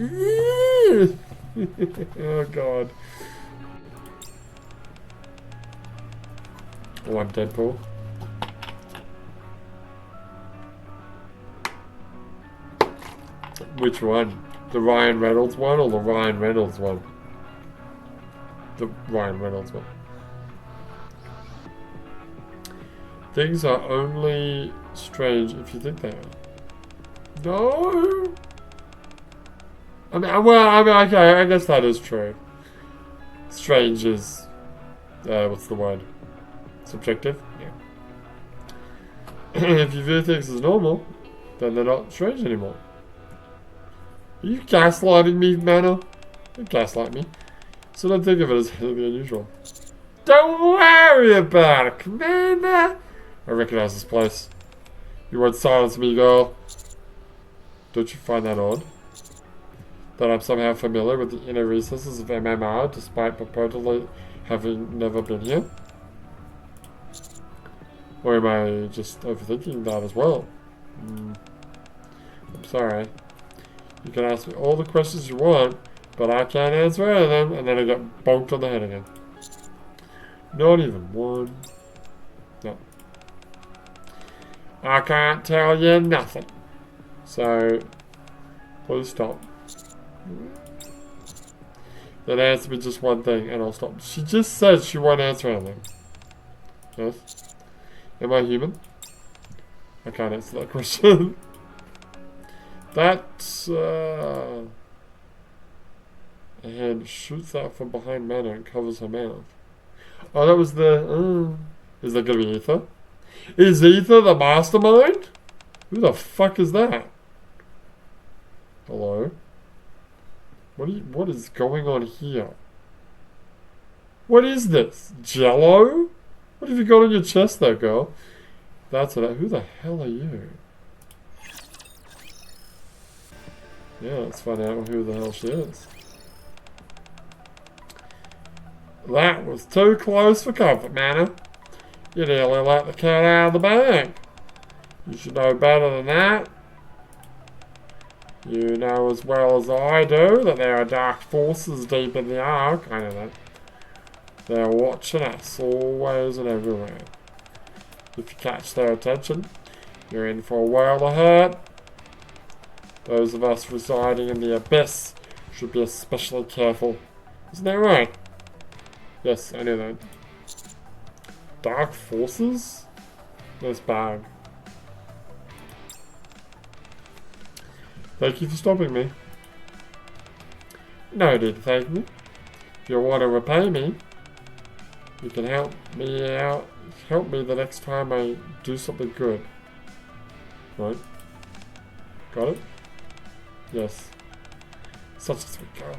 Oh god. Oh, I'm Deadpool. Which one? The Ryan Reynolds one or the Ryan Reynolds one? The Ryan Reynolds one. Things are only strange if you think they are. No! Okay, I guess that is true. Strange is... what's the word? Subjective? Yeah. If you view things as normal, then they're not strange anymore. Are you gaslighting me, Mana? Don't gaslight me. So don't think of it as anything unusual. Don't worry about it, Commander! I recognize this place. You won't silence me, girl. Don't you find that odd? That I'm somehow familiar with the inner recesses of MMR despite purportedly having never been here? Or am I just overthinking that as well? I'm sorry. You can ask me all the questions you want, but I can't answer any of them, and then I get bonked on the head again. Not even one. No. I can't tell you nothing. So, please stop. Then answer me just one thing, and I'll stop. She just said she won't answer anything. Yes? Am I human? I can't answer that question. That, a hand shoots out from behind Mana and covers her mouth. Oh, that was the, is that gonna be Ether? Is Ether the mastermind? Who the fuck is that? Hello? What is going on here? What is this? Jello? What have you got on your chest there, girl? That's it. Who the hell are you? Yeah, let's find out who the hell she is. That was too close for comfort, Mana. You nearly let the cat out of the bag. You should know better than that. You know as well as I do that there are dark forces deep in the Ark. I know that. They're watching us always and everywhere. If you catch their attention, you're in for a world of hurt. Those of us residing in the Abyss should be especially careful. Isn't that right? Yes, I know that. Dark forces? Nice bag. Thank you for stopping me. No need to thank me. If you want to repay me, you can help me out. Help me the next time I do something good. Right? Got it? Yes. Such a sweet girl.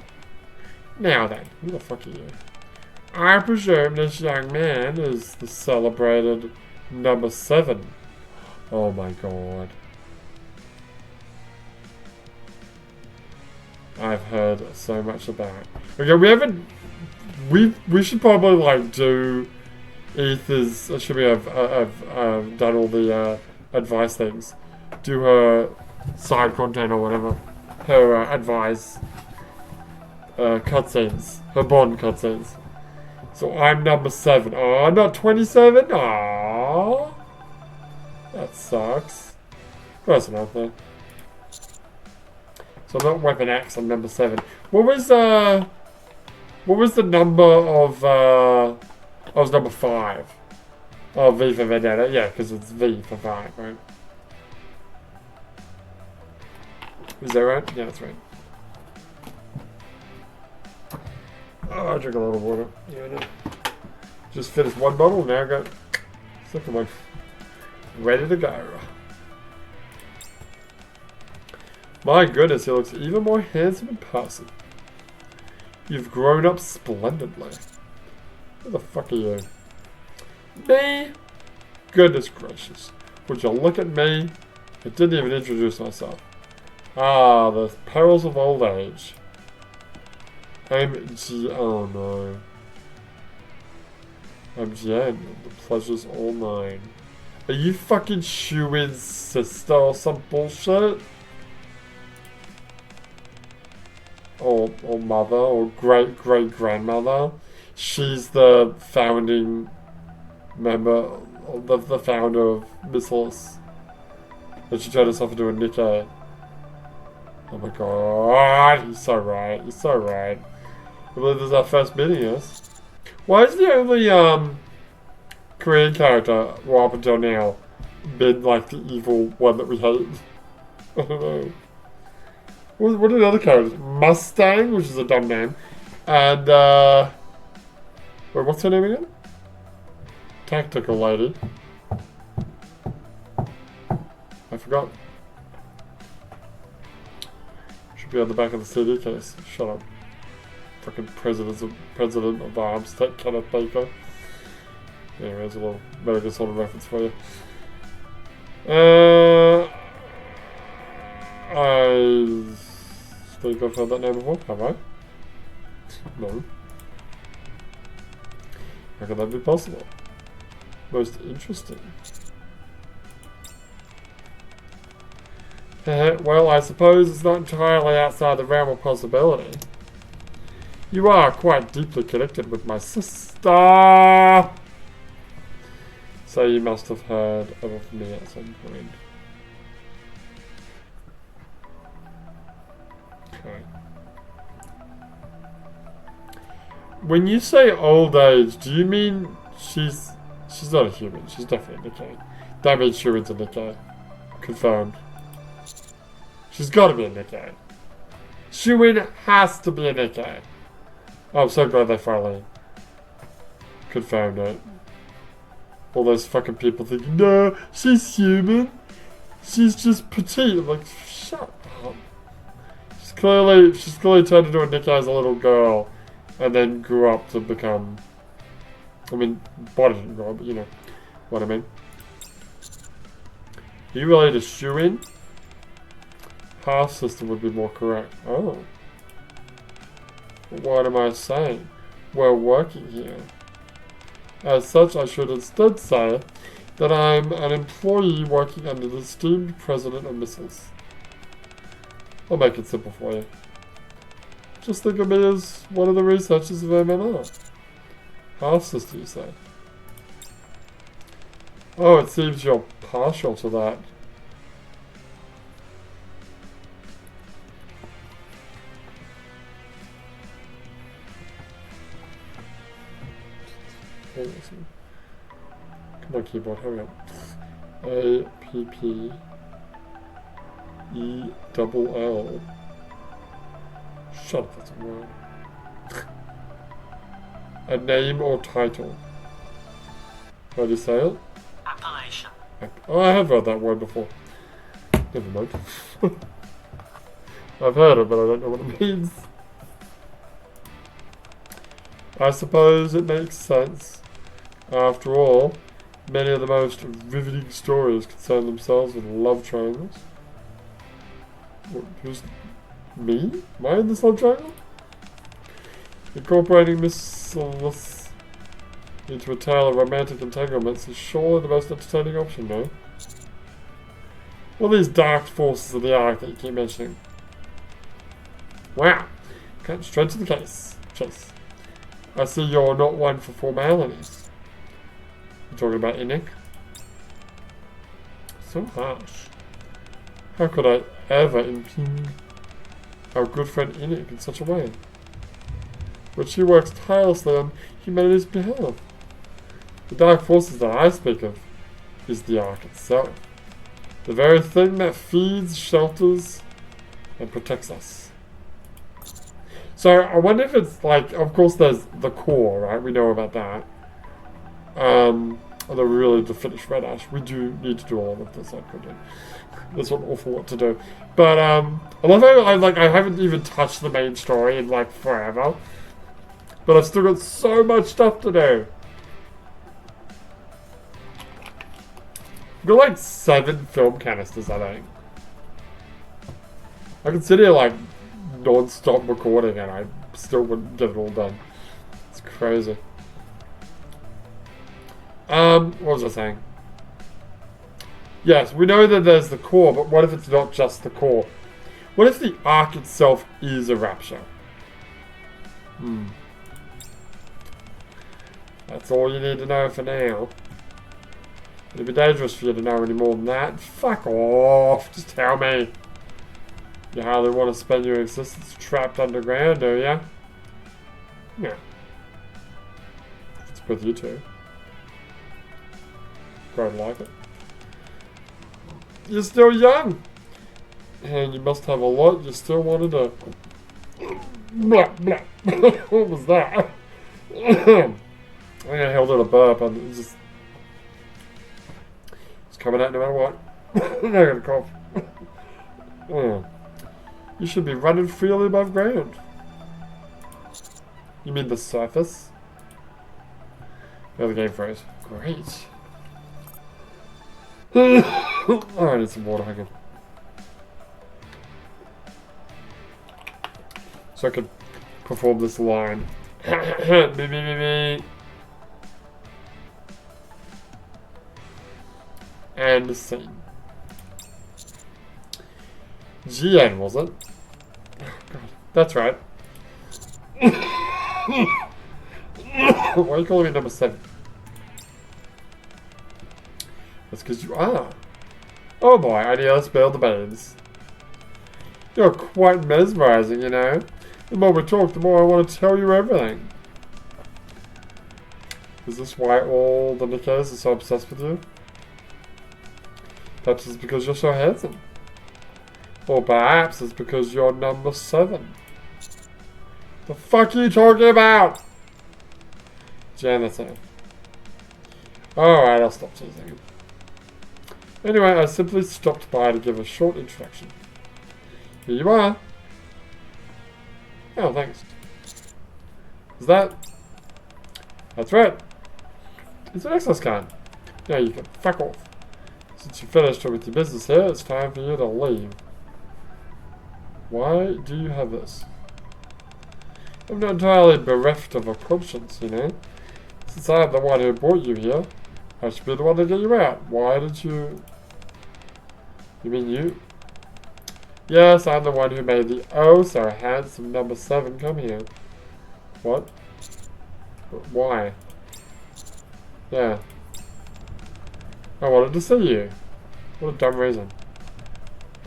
Now then, who the fuck are you? I presume this young man is the celebrated number 7. Oh my god. I've heard so much about it. Okay, we haven't... We should probably, like, do Ether's... Should we have done all the advice things? Do her side content or whatever. Her advice cutscenes. Her Bond cutscenes. So I'm number 7. Oh, I'm not 27? Aww. That sucks. Close enough, though. So I'm not Weapon X, I'm number 7. What was the number of, I was number 5. Oh, V for Vendetta. Yeah, because it's V for 5, right? Is that right? Yeah, that's right. Oh, I drink a lot of water. Yeah, I know. Just finished one bottle, now I got second one. Ready to go. My goodness, he looks even more handsome in person. You've grown up splendidly. Who the fuck are you? Me? Goodness gracious. Would you look at me? I didn't even introduce myself. Ah, the perils of old age. Oh no. I'm Jen. The pleasure's all mine. Are you fucking Shuin's sister or some bullshit? Or mother, or great-great-grandmother. She's the founding member, the founder of Missile. And she turned herself into a Nikke. Oh my god, he's so right, he's so right. I believe this is our first meeting, yes? Why is the only, Korean character, well, up until now, been, like, the evil one that we hate? I don't know. What are the other characters? Mustang, which is a dumb name. And, wait, what's her name again? Tactical lady. I forgot. Should be on the back of the CD case. Shut up. Fucking president of arms, Kenneth Baker. Anyways, a little Metal Gear Solid reference for you. I think I've heard that name before, have I? No. How could that be possible? Most interesting. Well, I suppose it's not entirely outside the realm of possibility. You are quite deeply connected with my sister. So you must have heard of me at some point. Okay. When you say old age, do you mean she's not a human? She's definitely a Nikke. That means Shuin's a Nikke. Confirmed. She's got to be a Nikke. Shuin has to be a Nikke. Oh, I'm so glad they finally confirmed it. All those fucking people thinking, no, she's human. She's just petite. I'm like, shut up. She's clearly turned into a Nikke as a little girl, and then grew up to become. I mean, body didn't grow up, but you know what I mean. Are you related to Shuin? Half sister would be more correct. Oh. What am I saying? We're working here. As such, I should instead say that I'm an employee working under the esteemed president of missiles. I'll make it simple for you. Just think of me as one of the researchers of MMR. Half-sister, you say? Oh, it seems you're partial to that. Come on, keyboard, hurry up. APPELL. Shut up, that's a word. A name or title. How do you say it? Appellation. Oh, I have heard that word before. Never mind. I've heard it, but I don't know what it means. I suppose it makes sense. After all, many of the most riveting stories concern themselves with love triangles. Who's me? Am I in this love triangle? Incorporating missiles into a tale of romantic entanglements is surely the most entertaining option, no? What are these dark forces of the arc that you keep mentioning? Wow! Cut straight to the case. Chase. I see you're not one for formalities. You're talking about Nikke? So harsh. How could I ever impugn our good friend Nikke in such a way? But she works tirelessly on humanity's behalf. The dark forces that I speak of is the Ark itself. The very thing that feeds, shelters, and protects us. So I wonder if it's like, of course there's the core, right? We know about that. Although really to finish Red Ash, we do need to do all of this. There's an awful lot to do. But I love how I haven't even touched the main story in like forever. But I've still got so much stuff to do. I've got like 7 film canisters, I think. I could sit here like non-stop recording and I still wouldn't get it all done. It's crazy. What was I saying? Yes, we know that there's the core, but what if it's not just the core? What if the Ark itself is a rapture? That's all you need to know for now. It'd be dangerous for you to know any more than that. Fuck off. Just tell me. You hardly want to spend your existence trapped underground, do ya? Yeah. It's with you two. Quite like it. You're still young. And you must have a lot you still wanted to... Blah, blah. What was that? I think I held in a burp and it just... It's coming out no matter what. I'm not gonna cough. You should be running freely above ground. You mean the surface? Oh, the game phrase. Great. Oh, I need some water, hang on. So I can perform this line. And the scene. GN, was it? Oh, God. That's right. Why are you calling me number 7? That's because you are. Oh boy, I nearly spilled the beans. You're quite mesmerizing, you know. The more we talk, the more I want to tell you everything. Is this why all the Nikkes are so obsessed with you? Perhaps it's because you're so handsome. Or perhaps it's because you're number 7. The fuck are you talking about? Jan, that's it. Alright, I'll stop teasing. Anyway, I simply stopped by to give a short introduction. Here you are. Oh, thanks. Is that... That's right. It's an access card. Now you can fuck off. Since you finished with your business here, it's time for you to leave. Why do you have this? I'm not entirely bereft of a conscience, you know. This Since I'm the one who brought you here, I should be the one to get you out. Why did you... You mean you? Yes, I'm the one who made the oh-so-handsome number 7 come here. What? Why? Yeah. I wanted to see you. What a dumb reason.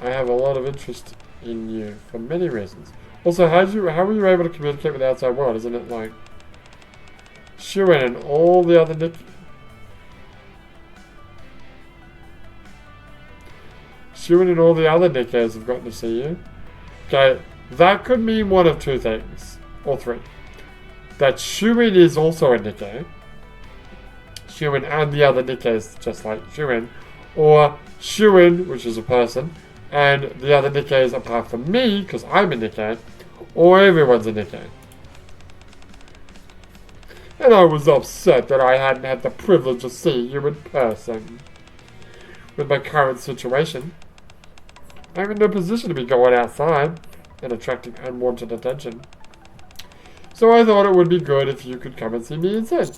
I have a lot of interest in you for many reasons. Also, how were you able to communicate with the outside world? Isn't it like Shuin and all the other Nikke? Shuin and all the other Nikkes have gotten to see you. Okay, that could mean one of two things. Or three. That Shuin is also a Nikke. Shuin and the other Nikkes just like Shuin. Or Shuin, which is a person, and the other Nikkes apart from me, because I'm a Nikke, or everyone's a Nikke. And I was upset that I hadn't had the privilege of seeing you in person. With my current situation, I'm in no position to be going outside and attracting unwanted attention. So I thought it would be good if you could come and see me instead.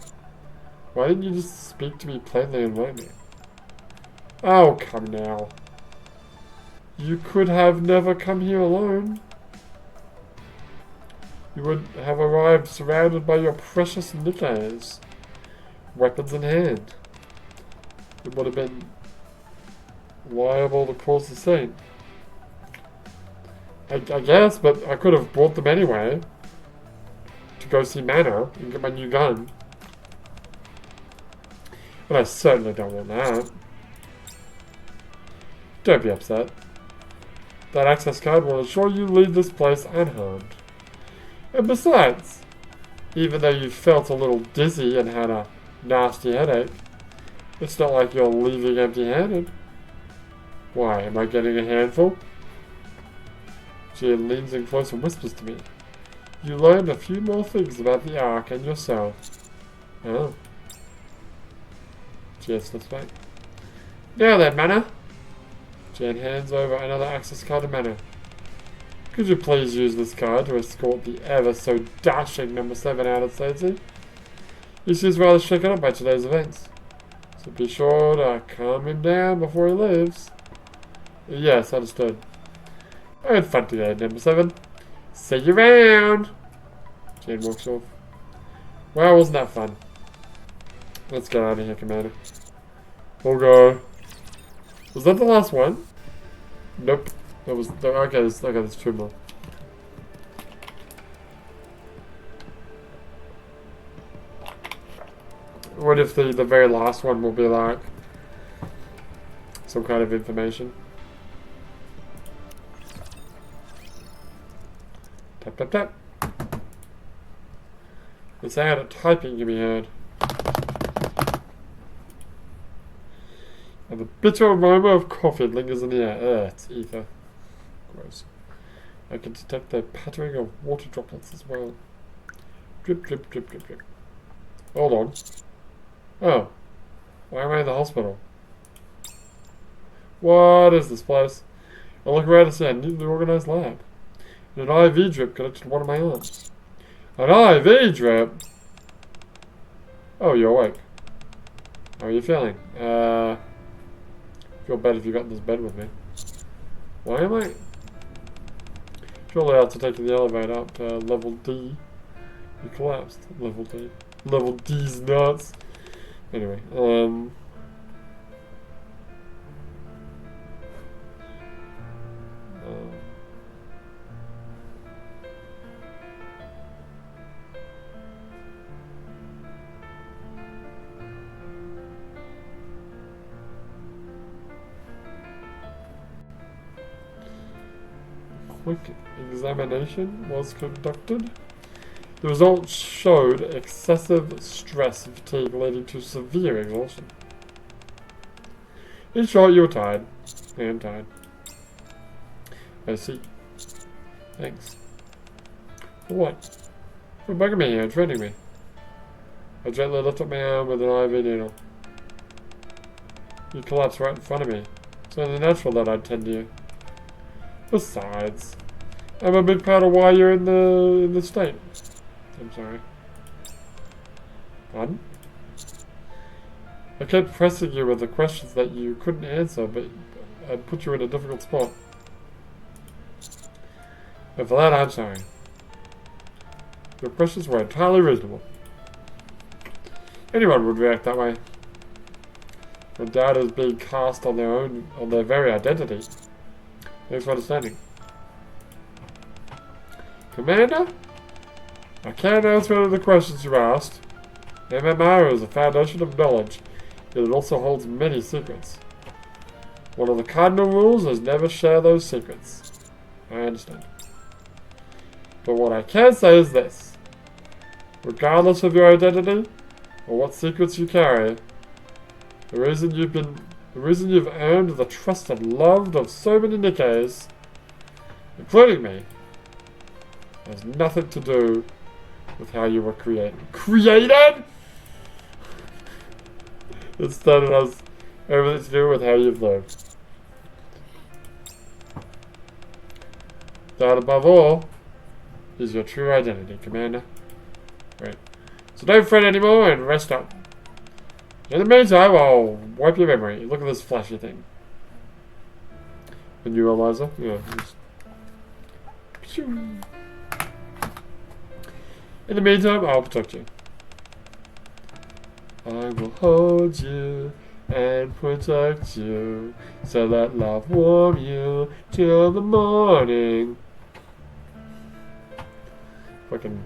Why didn't you just speak to me plainly and invite me? Oh, come now. You could have never come here alone. You would have arrived surrounded by your precious Nikkes, weapons in hand. It would have been liable to cause the scene. I guess, but I could have brought them anyway. To go see Mana and get my new gun. But I certainly don't want that. Don't be upset. That access card will ensure you leave this place unharmed. And besides, even though you felt a little dizzy and had a nasty headache, it's not like you're leaving empty-handed. Why, am I getting a handful? She leans in close and whispers to me. You learned a few more things about the Ark and yourself. Oh. Jan slips back. Now then, Mana. Jan hands over another access card to Mana. Could you please use this card to escort the ever so dashing number 7 out of safety? She's rather shaken up by today's events. So be sure to calm him down before he leaves. Yes, understood. I had fun today, number 7. See you around! Jan walks off. Well, wasn't that fun? Let's get out of here, Commander. We'll go. Was that the last one? Nope. That was... Okay, there's 2 more. What if the very last one will be like... some kind of information? Tap, tap, tap. The sound of typing can be heard. And the bitter aroma of coffee lingers in the air. It's ether. Gross. I can detect the pattering of water droplets as well. Drip, drip, drip, drip, drip. Hold on. Oh. Why am I in the hospital? What is this place? I look around and see a neatly organized lab. And an IV drip connected to one of my arms. An IV drip? Oh, you're awake. How are you feeling? Feel better if you got in this bed with me. Why am I? Surely after taking the elevator up to level D, you collapsed. Level D. Level D's nuts. Anyway, quick examination was conducted. The results showed excessive stress and fatigue leading to severe exhaustion. In short, you were tired. I am tired. I see. Thanks. For what? For bugging me and training me. I gently lifted my arm with an IV needle. You collapsed right in front of me. It's only natural that I'd tend to you. Besides, I'm a big part of why you're in the state. I'm sorry. Pardon? I kept pressing you with the questions that you couldn't answer, but I put you in a difficult spot. And for that, I'm sorry. Your questions were entirely reasonable. Anyone would react that way. When doubt is being cast on their very identity. Thanks for understanding. Commander? I can't answer any of the questions you asked. MMO is a foundation of knowledge, yet it also holds many secrets. One of the cardinal rules is never share those secrets. I understand. But what I can say is this. Regardless of your identity, or what secrets you carry, the reason you've earned the trust and loved of so many Nikkes, including me, has nothing to do with how you were created. Created?! Instead, it has everything to do with how you've lived. That, above all, is your true identity, Commander. Right. So don't fret anymore and rest up. In the meantime, I'll wipe your memory. Look at this flashy thing. The neuralizer? Yeah. In the meantime, I'll protect you. I will hold you and protect you, so let love warm you till the morning. Fucking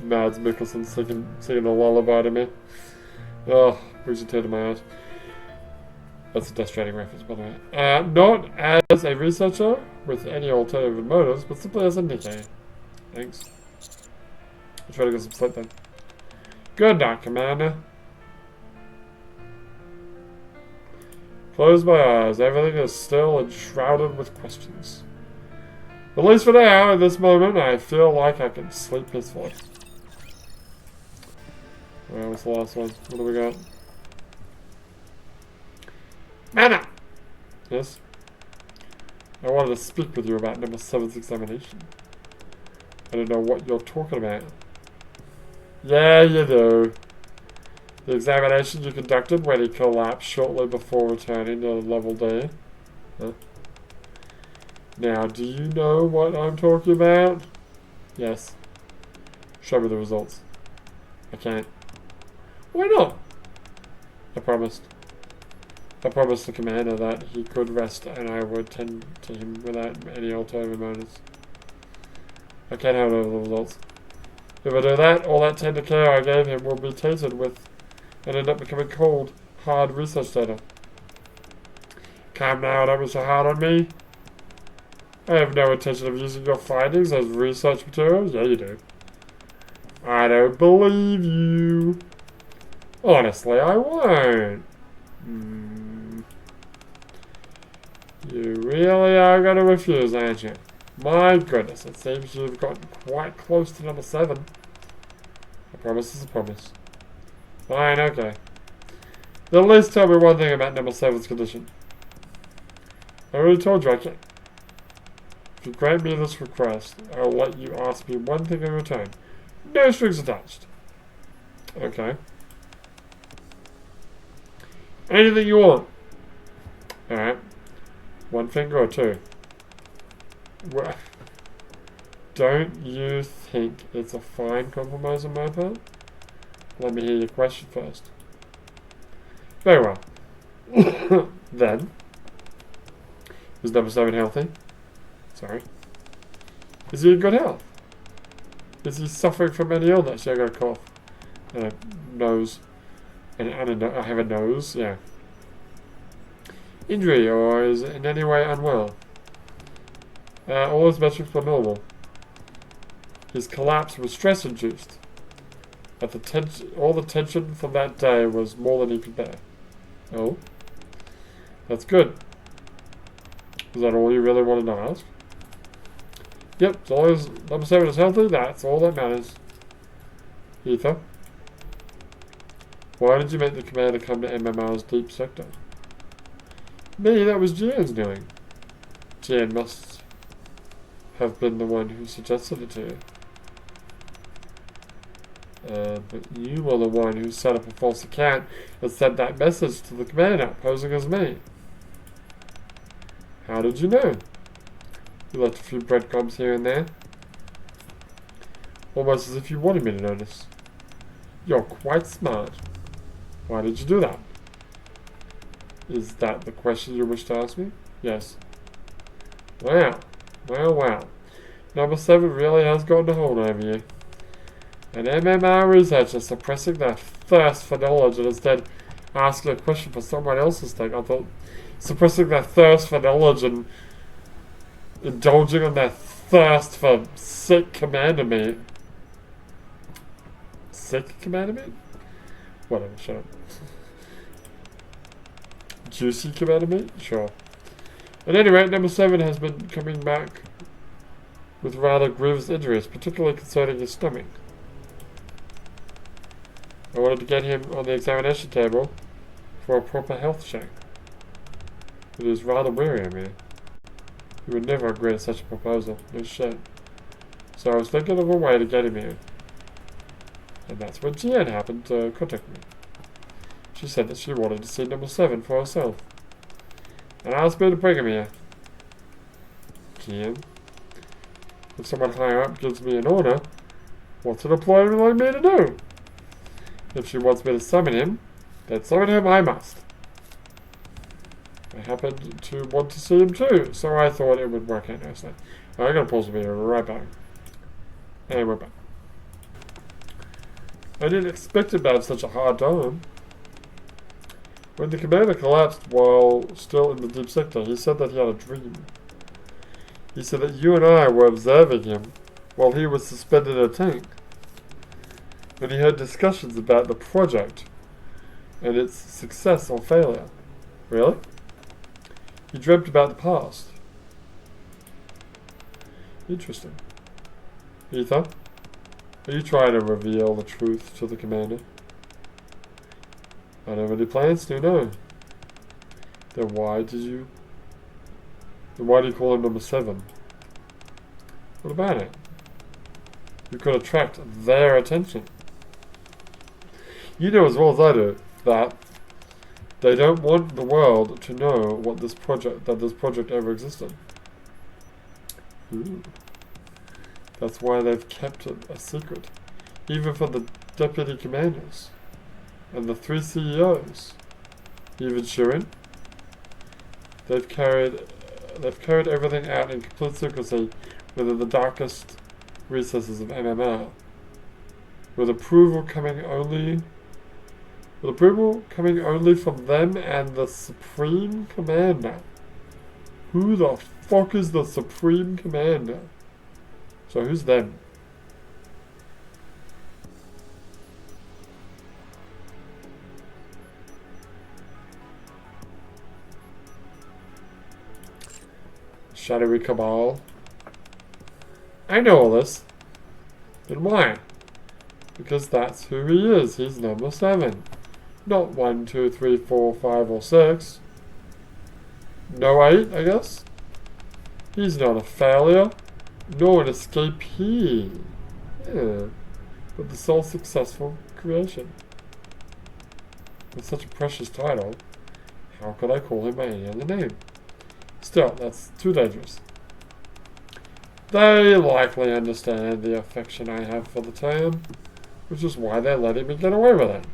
Mads Mikkelsen singing a lullaby to me. Oh, brings a tear to my eyes. That's a Death Stranding reference, by the way. Not as a researcher with any alternative motives, but simply as a Nikke. Thanks. I'll try to get some sleep then. Good night, Commander. Close my eyes. Everything is still and shrouded with questions. At least for now, in this moment, I feel like I can sleep peacefully. Alright, what's the last one? What do we got? Mana! Yes? I wanted to speak with you about number 7's examination. I don't know what you're talking about. Yeah, you do. The examination you conducted when he collapsed shortly before returning to level D. Huh? Now, do you know what I'm talking about? Yes. Show me the results. I can't. Why not? I promised. I promised the commander that he could rest and I would tend to him without any ulterior motives. I can't have the results. If I do that, all that tender care I gave him will be tainted with and end up becoming cold, hard research data. Come now, don't be so hard on me. I have no intention of using your findings as research materials. Yeah, you do. I don't believe you. Honestly, I won't. You really are going to refuse, aren't you? My goodness, it seems you've gotten quite close to number 7. A promise is a promise. Fine, okay. Then at least tell me one thing about number 7's condition. I already told you I can't. If you grant me this request, I'll let you ask me one thing in return. No strings attached. Okay. Anything you want. Alright. One finger or two. Well, don't you think it's a fine compromise on my part? Let me hear your question first. Very well. Then, is number 7 healthy? Sorry. Is he in good health? Is he suffering from any illness? Yeah, I got a cough. And a nose. And I have a nose, yeah. Injury, or is in any way unwell? All his metrics were normal. His collapse was stress-induced. All the tension from that day was more than he could bear. Oh? That's good. Is that all you really wanted to ask? Yep, as long as number 7 is healthy, that's all that matters. Ether? Why did you make the commander come to MMR's deep sector? Me, that was Jian's doing. Jian must have been the one who suggested it to you. But you were the one who set up a false account and sent that message to the commander, posing as me. How did you know? You left a few breadcrumbs here and there. Almost as if you wanted me to notice. You're quite smart. Why did you do that? Is that the question you wish to ask me? Yes. Wow. Wow. Number 7 really has gotten a hold over you. An MMR researcher suppressing their thirst for knowledge and instead asking a question for someone else's sake. I thought suppressing their thirst for knowledge and indulging on their thirst for sick commander meat. Sick commander meat? Whatever, shut up. Juicy commander meat? Sure. At any rate, number 7 has been coming back with rather grievous injuries, particularly concerning his stomach. I wanted to get him on the examination table for a proper health check. It is rather weary of me. He would never agree to such a proposal. No shit. So I was thinking of a way to get him here. And that's when Jeanne happened to contact me. She said that she wanted to see number 7 for herself. And asked me to bring him here. Jeanne? If someone higher up gives me an order, what's an employee like me to do? If she wants me to summon him, then summon him I must. I happened to want to see him too, so I thought it would work out nicely. I'm gonna pause the video right back. And we're back. I didn't expect him to have such a hard time. When the commander collapsed while still in the deep sector, he said that he had a dream. He said that you and I were observing him while he was suspended in a tank. And he had discussions about the project and its success or failure. Really? He dreamt about the past. Interesting. Ether, are you trying to reveal the truth to the commander? I don't have any plans to, no. Then why do you call him number 7? What about it? You could attract their attention. You know as well as I do that they don't want the world to know that this project ever existed. Ooh. That's why they've kept it a secret, even from the deputy commanders and the 3 CEOs, even Shirin. They've carried everything out in complete secrecy within the darkest recesses of MMR, with approval coming only from them and the Supreme Commander. Who the fuck is the Supreme Commander? So who's them? Shadowy Cabal. I know all this. Then why? Because that's who he is. He's number 7. Not 1, 2, 3, 4, 5, or 6. No 8, I guess? He's not a failure, nor an escapee. Yeah. But the sole successful creation. With such a precious title, how could I call him by any other name? Still, that's too dangerous. They likely understand the affection I have for the term, which is why they're letting me get away with it.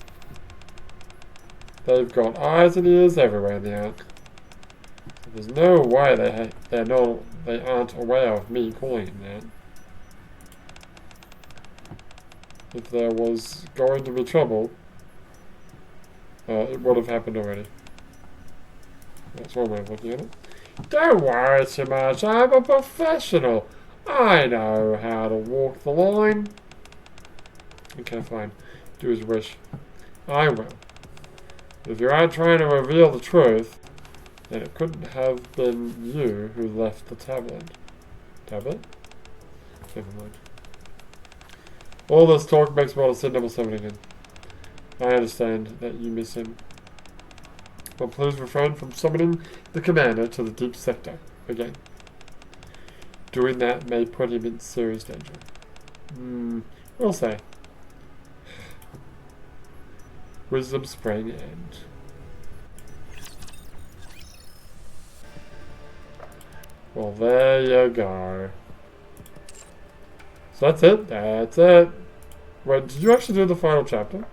They've got eyes and ears everywhere in the Ark. There's no way they aren't aware of me calling him that. If there was going to be trouble, it would have happened already. That's one way of looking at it. Don't worry too much, I'm a professional. I know how to walk the line. Okay, fine. Do as you wish. I will. If you aren't trying to reveal the truth, then it couldn't have been you who left the tablet. Tablet? Never mind. All this talk makes me want to see number 7 again. I understand that you miss him. But please refrain from summoning the commander to the deep sector again. Doing that may put him in serious danger. We'll say. Wisdom Spring End. Well, there you go. So that's it. That's it. Wait, did you actually do the final chapter?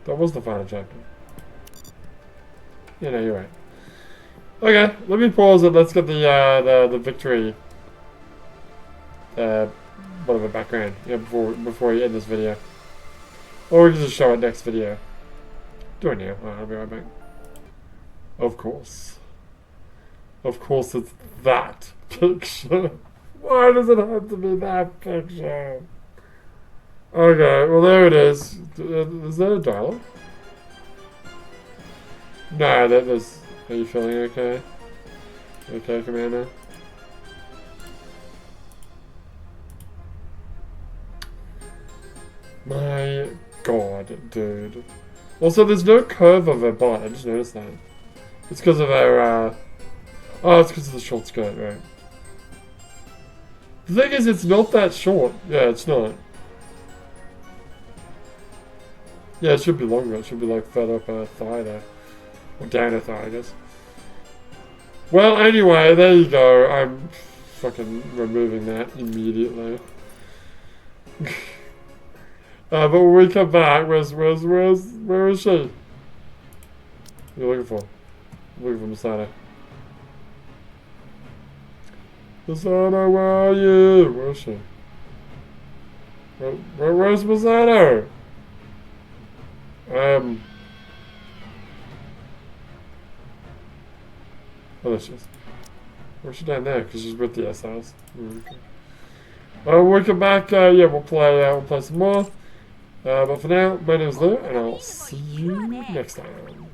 That was the final chapter. Yeah, no, you're right. Okay, let me pause it. Let's get the victory. Whatever background. Yeah, before you end this video. Or we can just show it next video. Do it now. Alright, I'll be right back. Of course. Of course, it's that picture. Why does it have to be that picture? Okay, well there it is. Is that a dialogue? No, that was... Are you feeling okay? Okay, Commander? My god, dude. Also, there's no curve of her butt, I just noticed that. It's because of her, Oh, it's because of the short skirt, right? The thing is, it's not that short. Yeah, it's not. Yeah, it should be longer. It should be like further up her thigh there. Or down her thigh, I guess. Well, anyway, there you go. I'm fucking removing that immediately. But when we come back, where is she? What are you looking for? I'm looking for Masato. Masato, where are you? Where is she? Where's Masato? Oh, there she is. Where's she down there? Because she's with the SRs. Okay. We'll come back, yeah, we'll play some more. But for now, my name is Lou, and I'll see you next time.